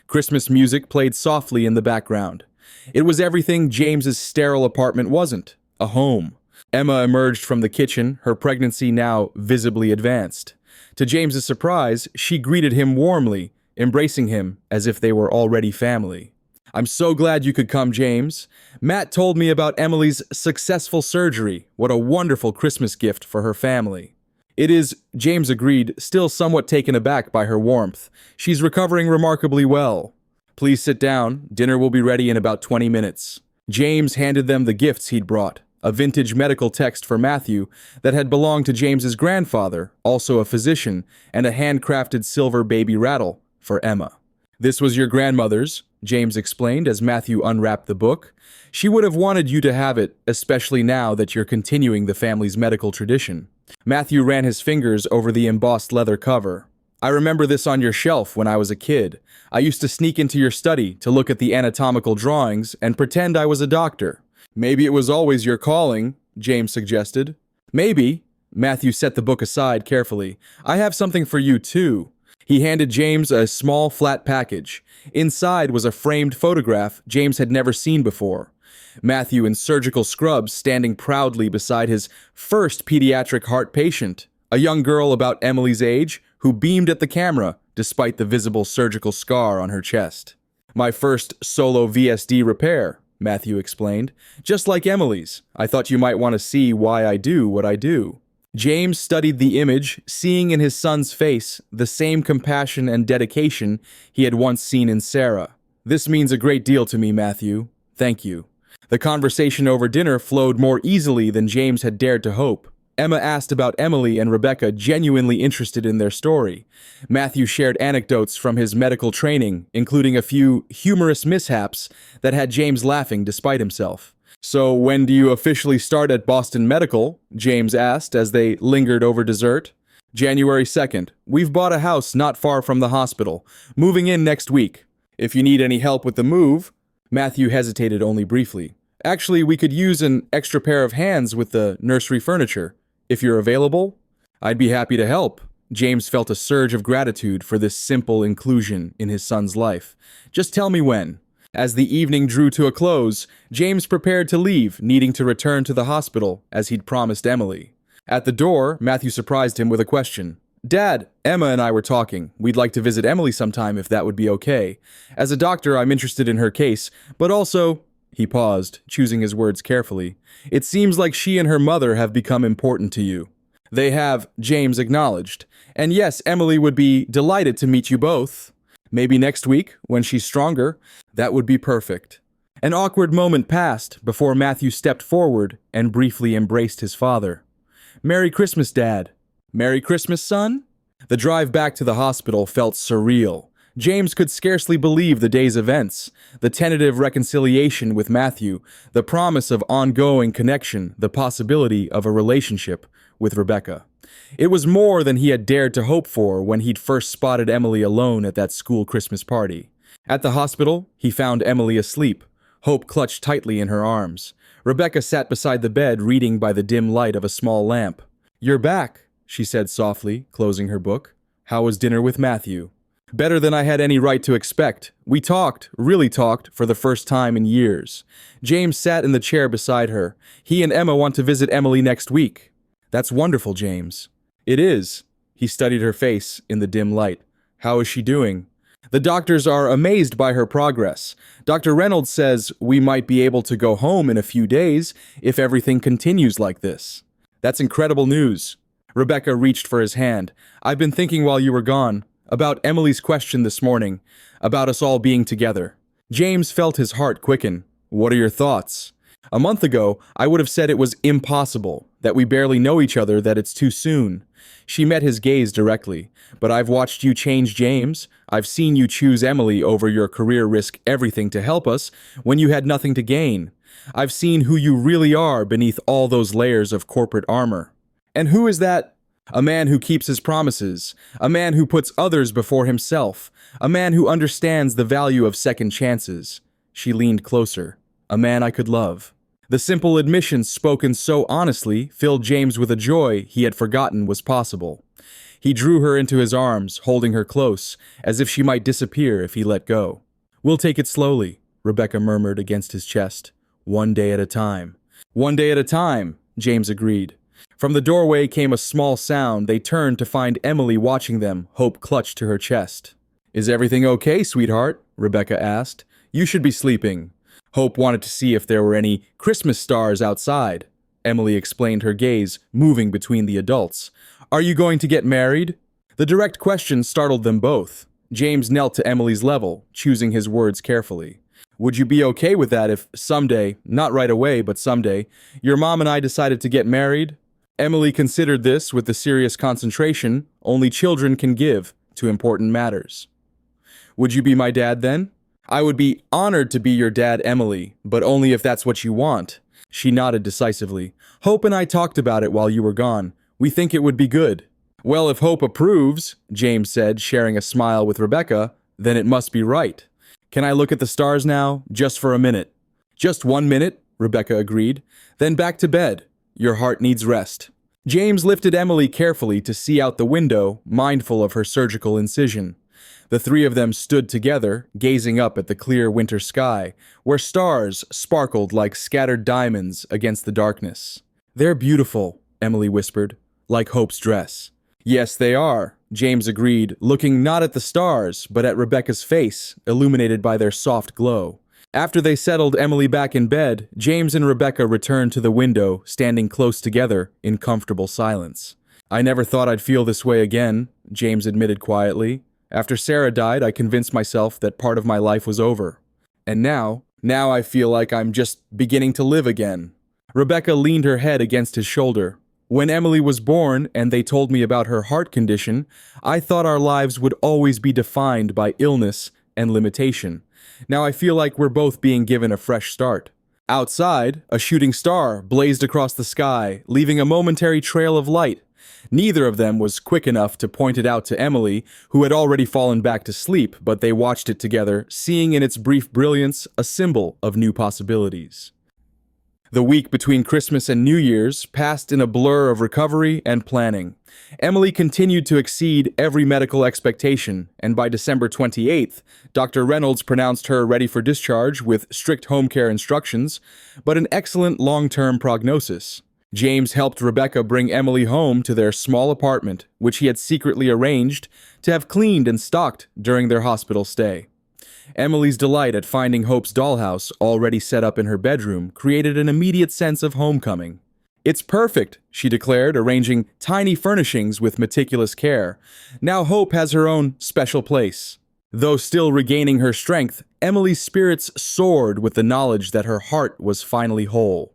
Christmas music played softly in the background. It was everything James's sterile apartment wasn't: a home. Emma emerged from the kitchen, her pregnancy now visibly advanced. To James's surprise, she greeted him warmly, embracing him as if they were already family. "I'm so glad you could come, James. Matt told me about Emily's successful surgery. What a wonderful Christmas gift for her family." "It is," James agreed, still somewhat taken aback by her warmth. "She's recovering remarkably well." "Please sit down. Dinner will be ready in about 20 minutes. James handed them the gifts he'd brought. A vintage medical text for Matthew that had belonged to James's grandfather, also a physician, and a handcrafted silver baby rattle for Emma. "This was your grandmother's," James explained as Matthew unwrapped the book. "She would have wanted you to have it, especially now that you're continuing the family's medical tradition." Matthew ran his fingers over the embossed leather cover. "I remember this on your shelf when I was a kid. I used to sneak into your study to look at the anatomical drawings and pretend I was a doctor." "Maybe it was always your calling," James suggested. "Maybe." Matthew set the book aside carefully. "I have something for you, too." He handed James a small, flat package. Inside was a framed photograph James had never seen before. Matthew in surgical scrubs standing proudly beside his first pediatric heart patient, a young girl about Emily's age who beamed at the camera despite the visible surgical scar on her chest. "My first solo VSD repair," Matthew explained. "Just like Emily's. I thought you might want to see why I do what I do." James studied the image, seeing in his son's face the same compassion and dedication he had once seen in Sarah. "This means a great deal to me, Matthew. Thank you." The conversation over dinner flowed more easily than James had dared to hope. Emma asked about Emily and Rebecca, genuinely interested in their story. Matthew shared anecdotes from his medical training, including a few humorous mishaps that had James laughing despite himself. "So when do you officially start at Boston Medical?" James asked as they lingered over dessert. January 2nd. We've bought a house not far from the hospital. Moving in next week. If you need any help with the move. Matthew hesitated only briefly. Actually, we could use an extra pair of hands with the nursery furniture. If you're available, I'd be happy to help. James felt a surge of gratitude for this simple inclusion in his son's life. Just tell me when. As the evening drew to a close, James prepared to leave, needing to return to the hospital as he'd promised Emily. At the door, Matthew surprised him with a question. Dad, Emma and I were talking. We'd like to visit Emily sometime if that would be okay. As a doctor, I'm interested in her case, but also... He paused, choosing his words carefully. It seems like she and her mother have become important to you. They have, James acknowledged. And yes, Emily would be delighted to meet you both. Maybe next week, when she's stronger. That would be perfect. An awkward moment passed before Matthew stepped forward and briefly embraced his father. Merry Christmas, Dad. Merry Christmas, son? The drive back to the hospital felt surreal. James could scarcely believe the day's events, the tentative reconciliation with Matthew, the promise of ongoing connection, the possibility of a relationship with Rebecca. It was more than he had dared to hope for when he'd first spotted Emily alone at that school Christmas party. At the hospital, he found Emily asleep, Hope clutched tightly in her arms. Rebecca sat beside the bed reading by the dim light of a small lamp. "You're back," she said softly, closing her book. "How was dinner with Matthew?" "Better than I had any right to expect. We talked, really talked, for the first time in years." James sat in the chair beside her. "He and Emma want to visit Emily next week." "That's wonderful, James." "It is." He studied her face in the dim light. "How is she doing?" "The doctors are amazed by her progress. Dr. Reynolds says we might be able to go home in a few days if everything continues like this." "That's incredible news." Rebecca reached for his hand. "I've been thinking while you were gone about Emily's question this morning, about us all being together." James felt his heart quicken. "What are your thoughts?" "A month ago, I would have said it was impossible, that we barely know each other, that it's too soon." She met his gaze directly. "But I've watched you change, James. I've seen you choose Emily over your career, risk everything to help us when you had nothing to gain. I've seen who you really are beneath all those layers of corporate armor." "And who is that?" "A man who keeps his promises, a man who puts others before himself, a man who understands the value of second chances." She leaned closer. "A man I could love." The simple admission spoken so honestly filled James with a joy he had forgotten was possible. He drew her into his arms, holding her close, as if she might disappear if he let go. "We'll take it slowly," Rebecca murmured against his chest. "One day at a time." "One day at a time," James agreed. From the doorway came a small sound. They turned to find Emily watching them, hope clutched to her chest. "Is everything okay, sweetheart?" Rebecca asked. "You should be sleeping." Hope wanted to see if there were any Christmas stars outside. Emily explained, her gaze moving between the adults. "Are you going to get married?" The direct question startled them both. James knelt to Emily's level, choosing his words carefully. "Would you be okay with that if someday, not right away, but someday, your mom and I decided to get married?" Emily considered this with the serious concentration only children can give to important matters. "Would you be my dad then?" "I would be honored to be your dad, Emily, but only if that's what you want." She nodded decisively. "Hope and I talked about it while you were gone. We think it would be good." "Well, if Hope approves," James said, sharing a smile with Rebecca, "then it must be right." "Can I look at the stars now, just for a minute?" "Just 1 minute," Rebecca agreed. "Then back to bed. Your heart needs rest." James lifted Emily carefully to see out the window, mindful of her surgical incision. The three of them stood together, gazing up at the clear winter sky, where stars sparkled like scattered diamonds against the darkness. "They're beautiful," Emily whispered, "like Hope's dress." "Yes, they are," James agreed, looking not at the stars, but at Rebecca's face, illuminated by their soft glow. After they settled Emily back in bed, James and Rebecca returned to the window, standing close together in comfortable silence. "I never thought I'd feel this way again," James admitted quietly. "After Sarah died, I convinced myself that part of my life was over. And now I feel like I'm just beginning to live again." Rebecca leaned her head against his shoulder. "When Emily was born and they told me about her heart condition, I thought our lives would always be defined by illness and limitation. Now I feel like we're both being given a fresh start." Outside, a shooting star blazed across the sky, leaving a momentary trail of light. Neither of them was quick enough to point it out to Emily, who had already fallen back to sleep, but they watched it together, seeing in its brief brilliance a symbol of new possibilities. The week between Christmas and New Year's passed in a blur of recovery and planning. Emily continued to exceed every medical expectation, and by December 28th, Dr. Reynolds pronounced her ready for discharge with strict home care instructions, but an excellent long-term prognosis. James helped Rebecca bring Emily home to their small apartment, which he had secretly arranged to have cleaned and stocked during their hospital stay. Emily's delight at finding Hope's dollhouse already set up in her bedroom created an immediate sense of homecoming. "It's perfect," she declared, arranging tiny furnishings with meticulous care. "Now Hope has her own special place." Though still regaining her strength, Emily's spirits soared with the knowledge that her heart was finally whole.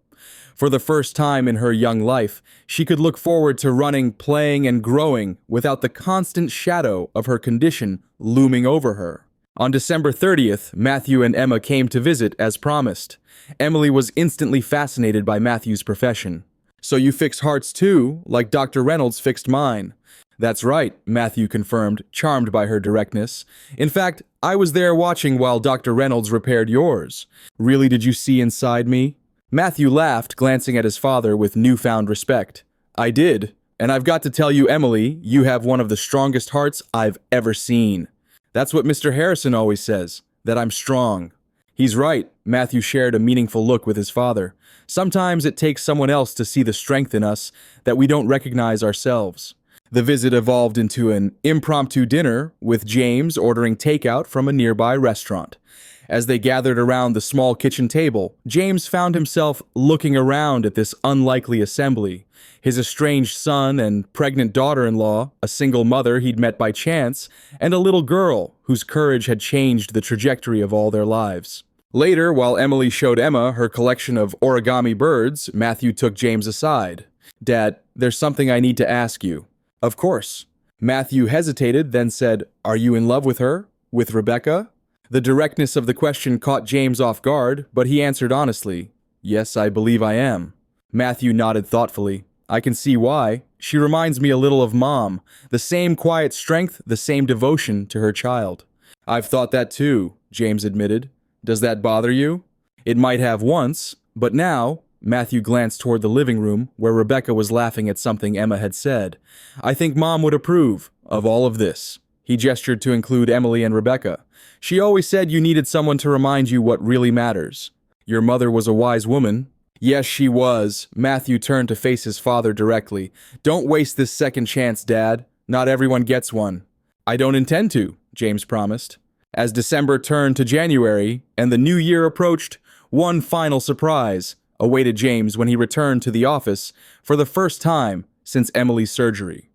For the first time in her young life, she could look forward to running, playing, and growing without the constant shadow of her condition looming over her. On December 30th, Matthew and Emma came to visit as promised. Emily was instantly fascinated by Matthew's profession. "So you fix hearts too, like Dr. Reynolds fixed mine." "That's right," Matthew confirmed, charmed by her directness. "In fact, I was there watching while Dr. Reynolds repaired yours." "Really, did you see inside me?" Matthew laughed, glancing at his father with newfound respect. "I did, and I've got to tell you, Emily, you have one of the strongest hearts I've ever seen." "That's what Mr. Harrison always says, that I'm strong." "He's right," Matthew shared a meaningful look with his father. "Sometimes it takes someone else to see the strength in us that we don't recognize ourselves." The visit evolved into an impromptu dinner, with James ordering takeout from a nearby restaurant. As they gathered around the small kitchen table, James found himself looking around at this unlikely assembly. His estranged son and pregnant daughter-in-law, a single mother he'd met by chance, and a little girl whose courage had changed the trajectory of all their lives. Later, while Emily showed Emma her collection of origami birds, Matthew took James aside. "Dad, there's something I need to ask you." "Of course." Matthew hesitated, then said, "Are you in love with her? With Rebecca?" The directness of the question caught James off guard, but he answered honestly, "Yes, I believe I am." Matthew nodded thoughtfully. "I can see why. She reminds me a little of Mom. The same quiet strength, the same devotion to her child." "I've thought that too," James admitted. "Does that bother you?" "It might have once, but now," Matthew glanced toward the living room, where Rebecca was laughing at something Emma had said, "I think Mom would approve of all of this." He gestured to include Emily and Rebecca. "She always said you needed someone to remind you what really matters." "Your mother was a wise woman." "Yes, she was." Matthew turned to face his father directly. "Don't waste this second chance, Dad. Not everyone gets one." "I don't intend to," James promised. As December turned to January and the new year approached, one final surprise awaited James when he returned to the office for the first time since Emily's surgery.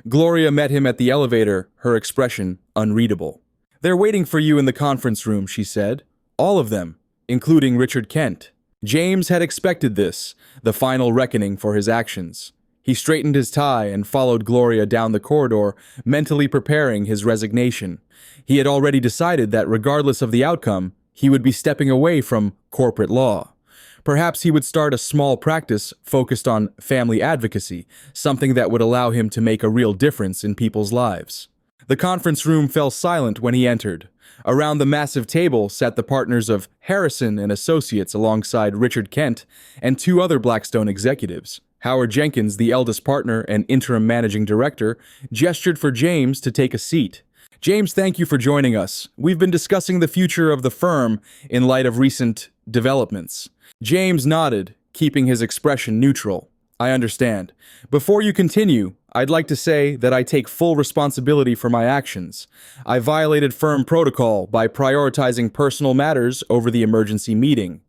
Gloria met him at the elevator, her expression unreadable. "They're waiting for you in the conference room," she said. "All of them, including Richard Kent." James had expected this, the final reckoning for his actions. He straightened his tie and followed Gloria down the corridor, mentally preparing his resignation. He had already decided that regardless of the outcome, he would be stepping away from corporate law. Perhaps he would start a small practice focused on family advocacy, something that would allow him to make a real difference in people's lives. The conference room fell silent when he entered. Around the massive table sat the partners of Harrison and Associates alongside Richard Kent and two other Blackstone executives. Howard Jenkins, the eldest partner and interim managing director, gestured for James to take a seat. "James, thank you for joining us. We've been discussing the future of the firm in light of recent developments." James nodded, keeping his expression neutral. "I understand. Before you continue, I'd like to say that I take full responsibility for my actions. I violated firm protocol by prioritizing personal matters over the emergency meeting.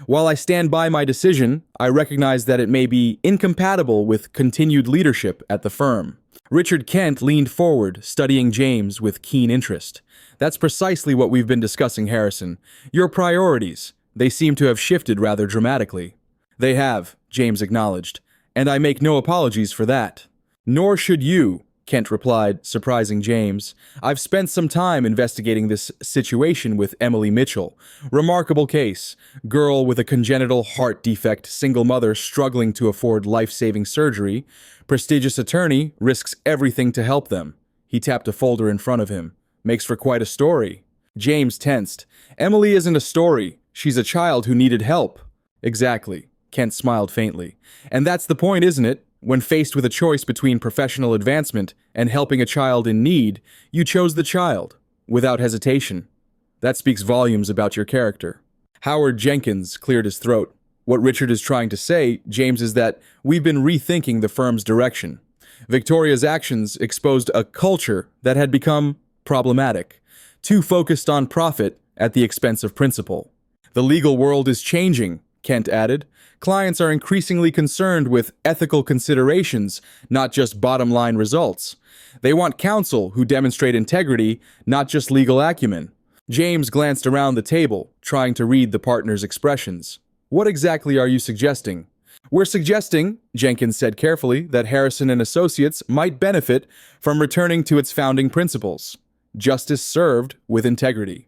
While I stand by my decision, I recognize that it may be incompatible with continued leadership at the firm." Richard Kent leaned forward, studying James with keen interest. "That's precisely what we've been discussing, Harrison. Your priorities. They seem to have shifted rather dramatically." "They have," James acknowledged, "and I make no apologies for that." "Nor should you," Kent replied, surprising James. I've spent some time investigating this situation with Emily Mitchell. Remarkable case. Girl with a congenital heart defect, single mother struggling to afford life-saving surgery. Prestigious attorney risks everything to help them. He tapped a folder in front of him. Makes for quite a story. James tensed. Emily isn't a story. She's a child who needed help. Exactly. Kent smiled faintly. And that's the point, isn't it? When faced with a choice between professional advancement and helping a child in need, you chose the child, without hesitation. That speaks volumes about your character. Howard Jenkins cleared his throat. What Richard is trying to say, James, is that we've been rethinking the firm's direction. Victoria's actions exposed a culture that had become problematic, too focused on profit at the expense of principle. The legal world is changing, Kent added. Clients are increasingly concerned with ethical considerations, not just bottom-line results. They want counsel who demonstrate integrity, not just legal acumen. James glanced around the table, trying to read the partner's expressions. What exactly are you suggesting? We're suggesting, Jenkins said carefully, that Harrison and Associates might benefit from returning to its founding principles. Justice served with integrity.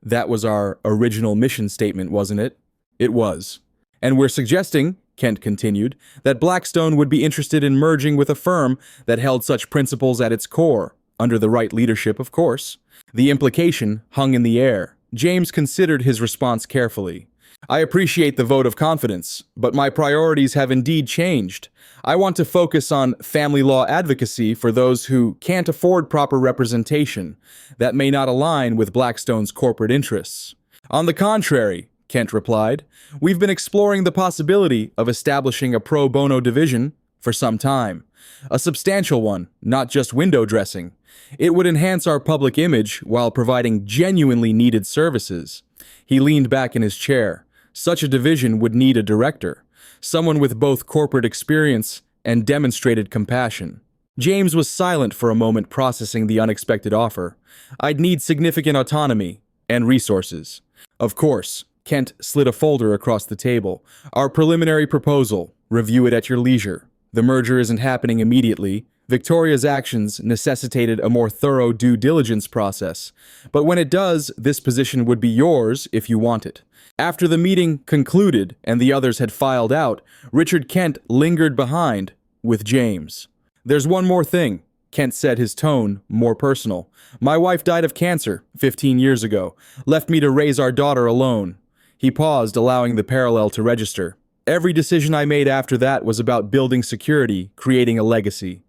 That was our original mission statement, wasn't it? It was. And we're suggesting, Kent continued, that Blackstone would be interested in merging with a firm that held such principles at its core, under the right leadership, of course. The implication hung in the air. James considered his response carefully. I appreciate the vote of confidence, but my priorities have indeed changed. I want to focus on family law advocacy for those who can't afford proper representation that may not align with Blackstone's corporate interests. On the contrary, Kent replied, we've been exploring the possibility of establishing a pro bono division for some time. A substantial one, not just window dressing. It would enhance our public image while providing genuinely needed services. He leaned back in his chair. Such a division would need a director, someone with both corporate experience and demonstrated compassion. James was silent for a moment, processing the unexpected offer. I'd need significant autonomy and resources. Of course. Kent slid a folder across the table. Our preliminary proposal. Review it at your leisure. The merger isn't happening immediately. Victoria's actions necessitated a more thorough due diligence process. But when it does, this position would be yours if you want it. After the meeting concluded and the others had filed out, Richard Kent lingered behind with James. There's one more thing, Kent said, his tone more personal. My wife died of cancer 15 years ago, left me to raise our daughter alone. He paused, allowing the parallel to register. Every decision I made after that was about building security, creating a legacy.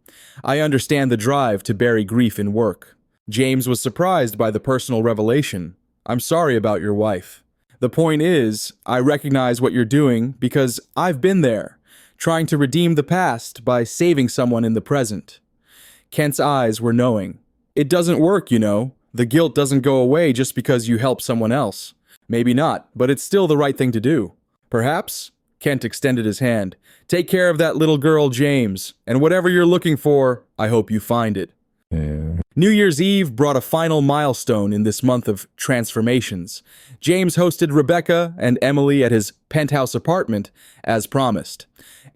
I understand the drive to bury grief in work. James was surprised by the personal revelation. I'm sorry about your wife. The point is, I recognize what you're doing because I've been there, trying to redeem the past by saving someone in the present. Kent's eyes were knowing. It doesn't work, you know. The guilt doesn't go away just because you help someone else. Maybe not, but it's still the right thing to do. Perhaps? Kent extended his hand. Take care of that little girl, James, and whatever you're looking for, I hope you find it. New Year's Eve brought a final milestone in this month of transformations. James hosted Rebecca and Emily at his penthouse apartment, as promised.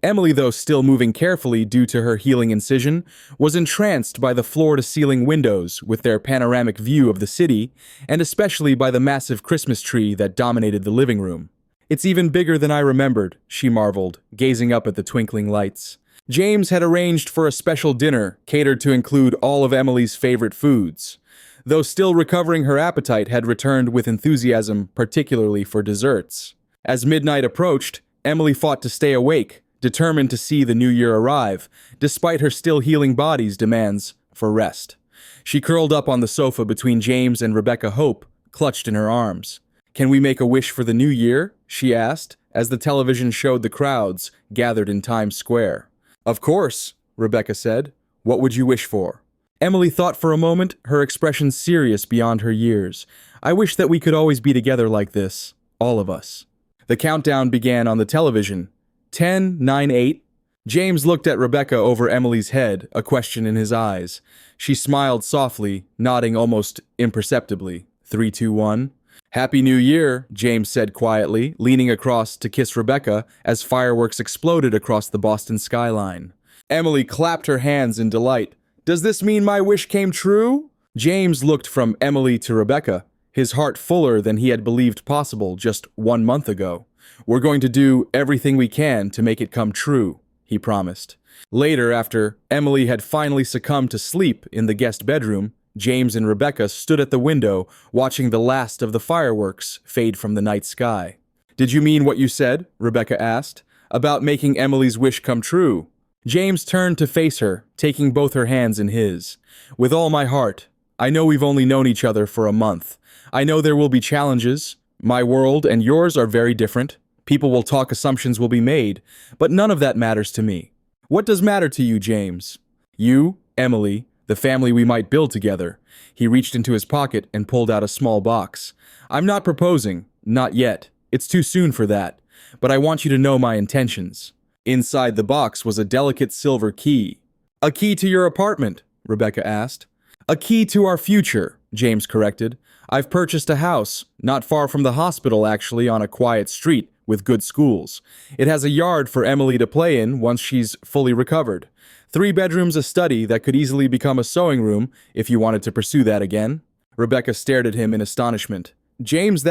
Emily, though still moving carefully due to her healing incision, was entranced by the floor-to-ceiling windows with their panoramic view of the city, and especially by the massive Christmas tree that dominated the living room. It's even bigger than I remembered, she marveled, gazing up at the twinkling lights. James had arranged for a special dinner catered to include all of Emily's favorite foods. Though still recovering, her appetite had returned with enthusiasm, particularly for desserts. As midnight approached, Emily fought to stay awake, determined to see the new year arrive, despite her still healing body's demands for rest. She curled up on the sofa between James and Rebecca Hope, clutched in her arms. Can we make a wish for the new year? She asked, as the television showed the crowds gathered in Times Square. Of course, Rebecca said. What would you wish for? Emily thought for a moment, her expression serious beyond her years. I wish that we could always be together like this, all of us. The countdown began on the television. 10, 9, 8. James looked at Rebecca over Emily's head, a question in his eyes. She smiled softly, nodding almost imperceptibly. 3, 2, 1. Happy New Year, James said quietly, leaning across to kiss Rebecca as fireworks exploded across the Boston skyline. Emily clapped her hands in delight. Does this mean my wish came true? James looked from Emily to Rebecca, his heart fuller than he had believed possible just 1 month ago. We're going to do everything we can to make it come true, he promised. Later, after Emily had finally succumbed to sleep in the guest bedroom, James and Rebecca stood at the window watching the last of the fireworks fade from the night sky. Did you mean what you said? Rebecca asked. About making Emily's wish come true. James turned to face her, taking both her hands in his. With all my heart. I know we've only known each other for a month. I know there will be challenges. My world and yours are very different. People will talk, assumptions will be made, but none of that matters to me. What does matter to you, James? You, Emily, the family we might build together. He reached into his pocket and pulled out a small box. I'm not proposing, not yet. It's too soon for that. But I want you to know my intentions. Inside the box was a delicate silver key. A key to your apartment, Rebecca asked. A key to our future, James corrected. I've purchased a house, not far from the hospital actually, on a quiet street with good schools. It has a yard for Emily to play in once she's fully recovered. 3 bedrooms, a study that could easily become a sewing room if you wanted to pursue that again. Rebecca stared at him in astonishment. James,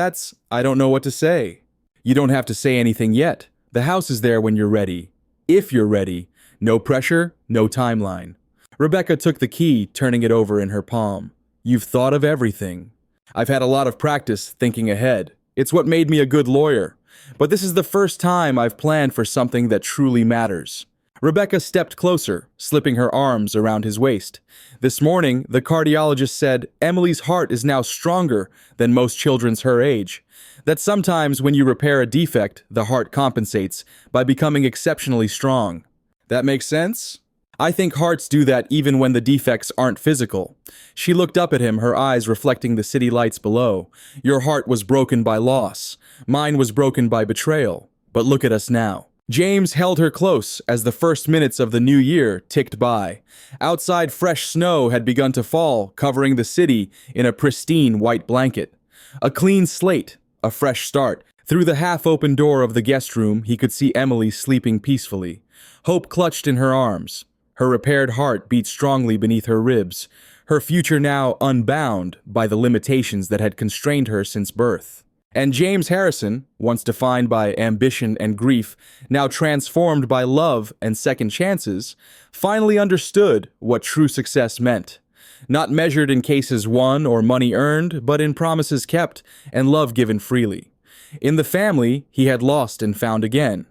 I don't know what to say. You don't have to say anything yet. The house is there when you're ready. If you're ready. No pressure, no timeline. Rebecca took the key, turning it over in her palm. You've thought of everything. I've had a lot of practice thinking ahead. It's what made me a good lawyer. But this is the first time I've planned for something that truly matters. Rebecca stepped closer, slipping her arms around his waist. This morning, the cardiologist said Emily's heart is now stronger than most children's her age. That sometimes when you repair a defect, the heart compensates by becoming exceptionally strong. That makes sense? I think hearts do that even when the defects aren't physical. She looked up at him, her eyes reflecting the city lights below. Your heart was broken by loss. Mine was broken by betrayal. But look at us now. James held her close as the first minutes of the new year ticked by. Outside, fresh snow had begun to fall, covering the city in a pristine white blanket. A clean slate, a fresh start. Through the half-open door of the guest room, he could see Emily sleeping peacefully. Hope clutched in her arms. Her repaired heart beat strongly beneath her ribs, her future now unbound by the limitations that had constrained her since birth. And James Harrison, once defined by ambition and grief, now transformed by love and second chances, finally understood what true success meant. Not measured in cases won or money earned, but in promises kept and love given freely. In the family, he had lost and found again.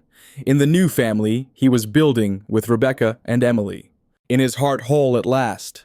In the new family, he was building with Rebecca and Emily. In his heart whole at last.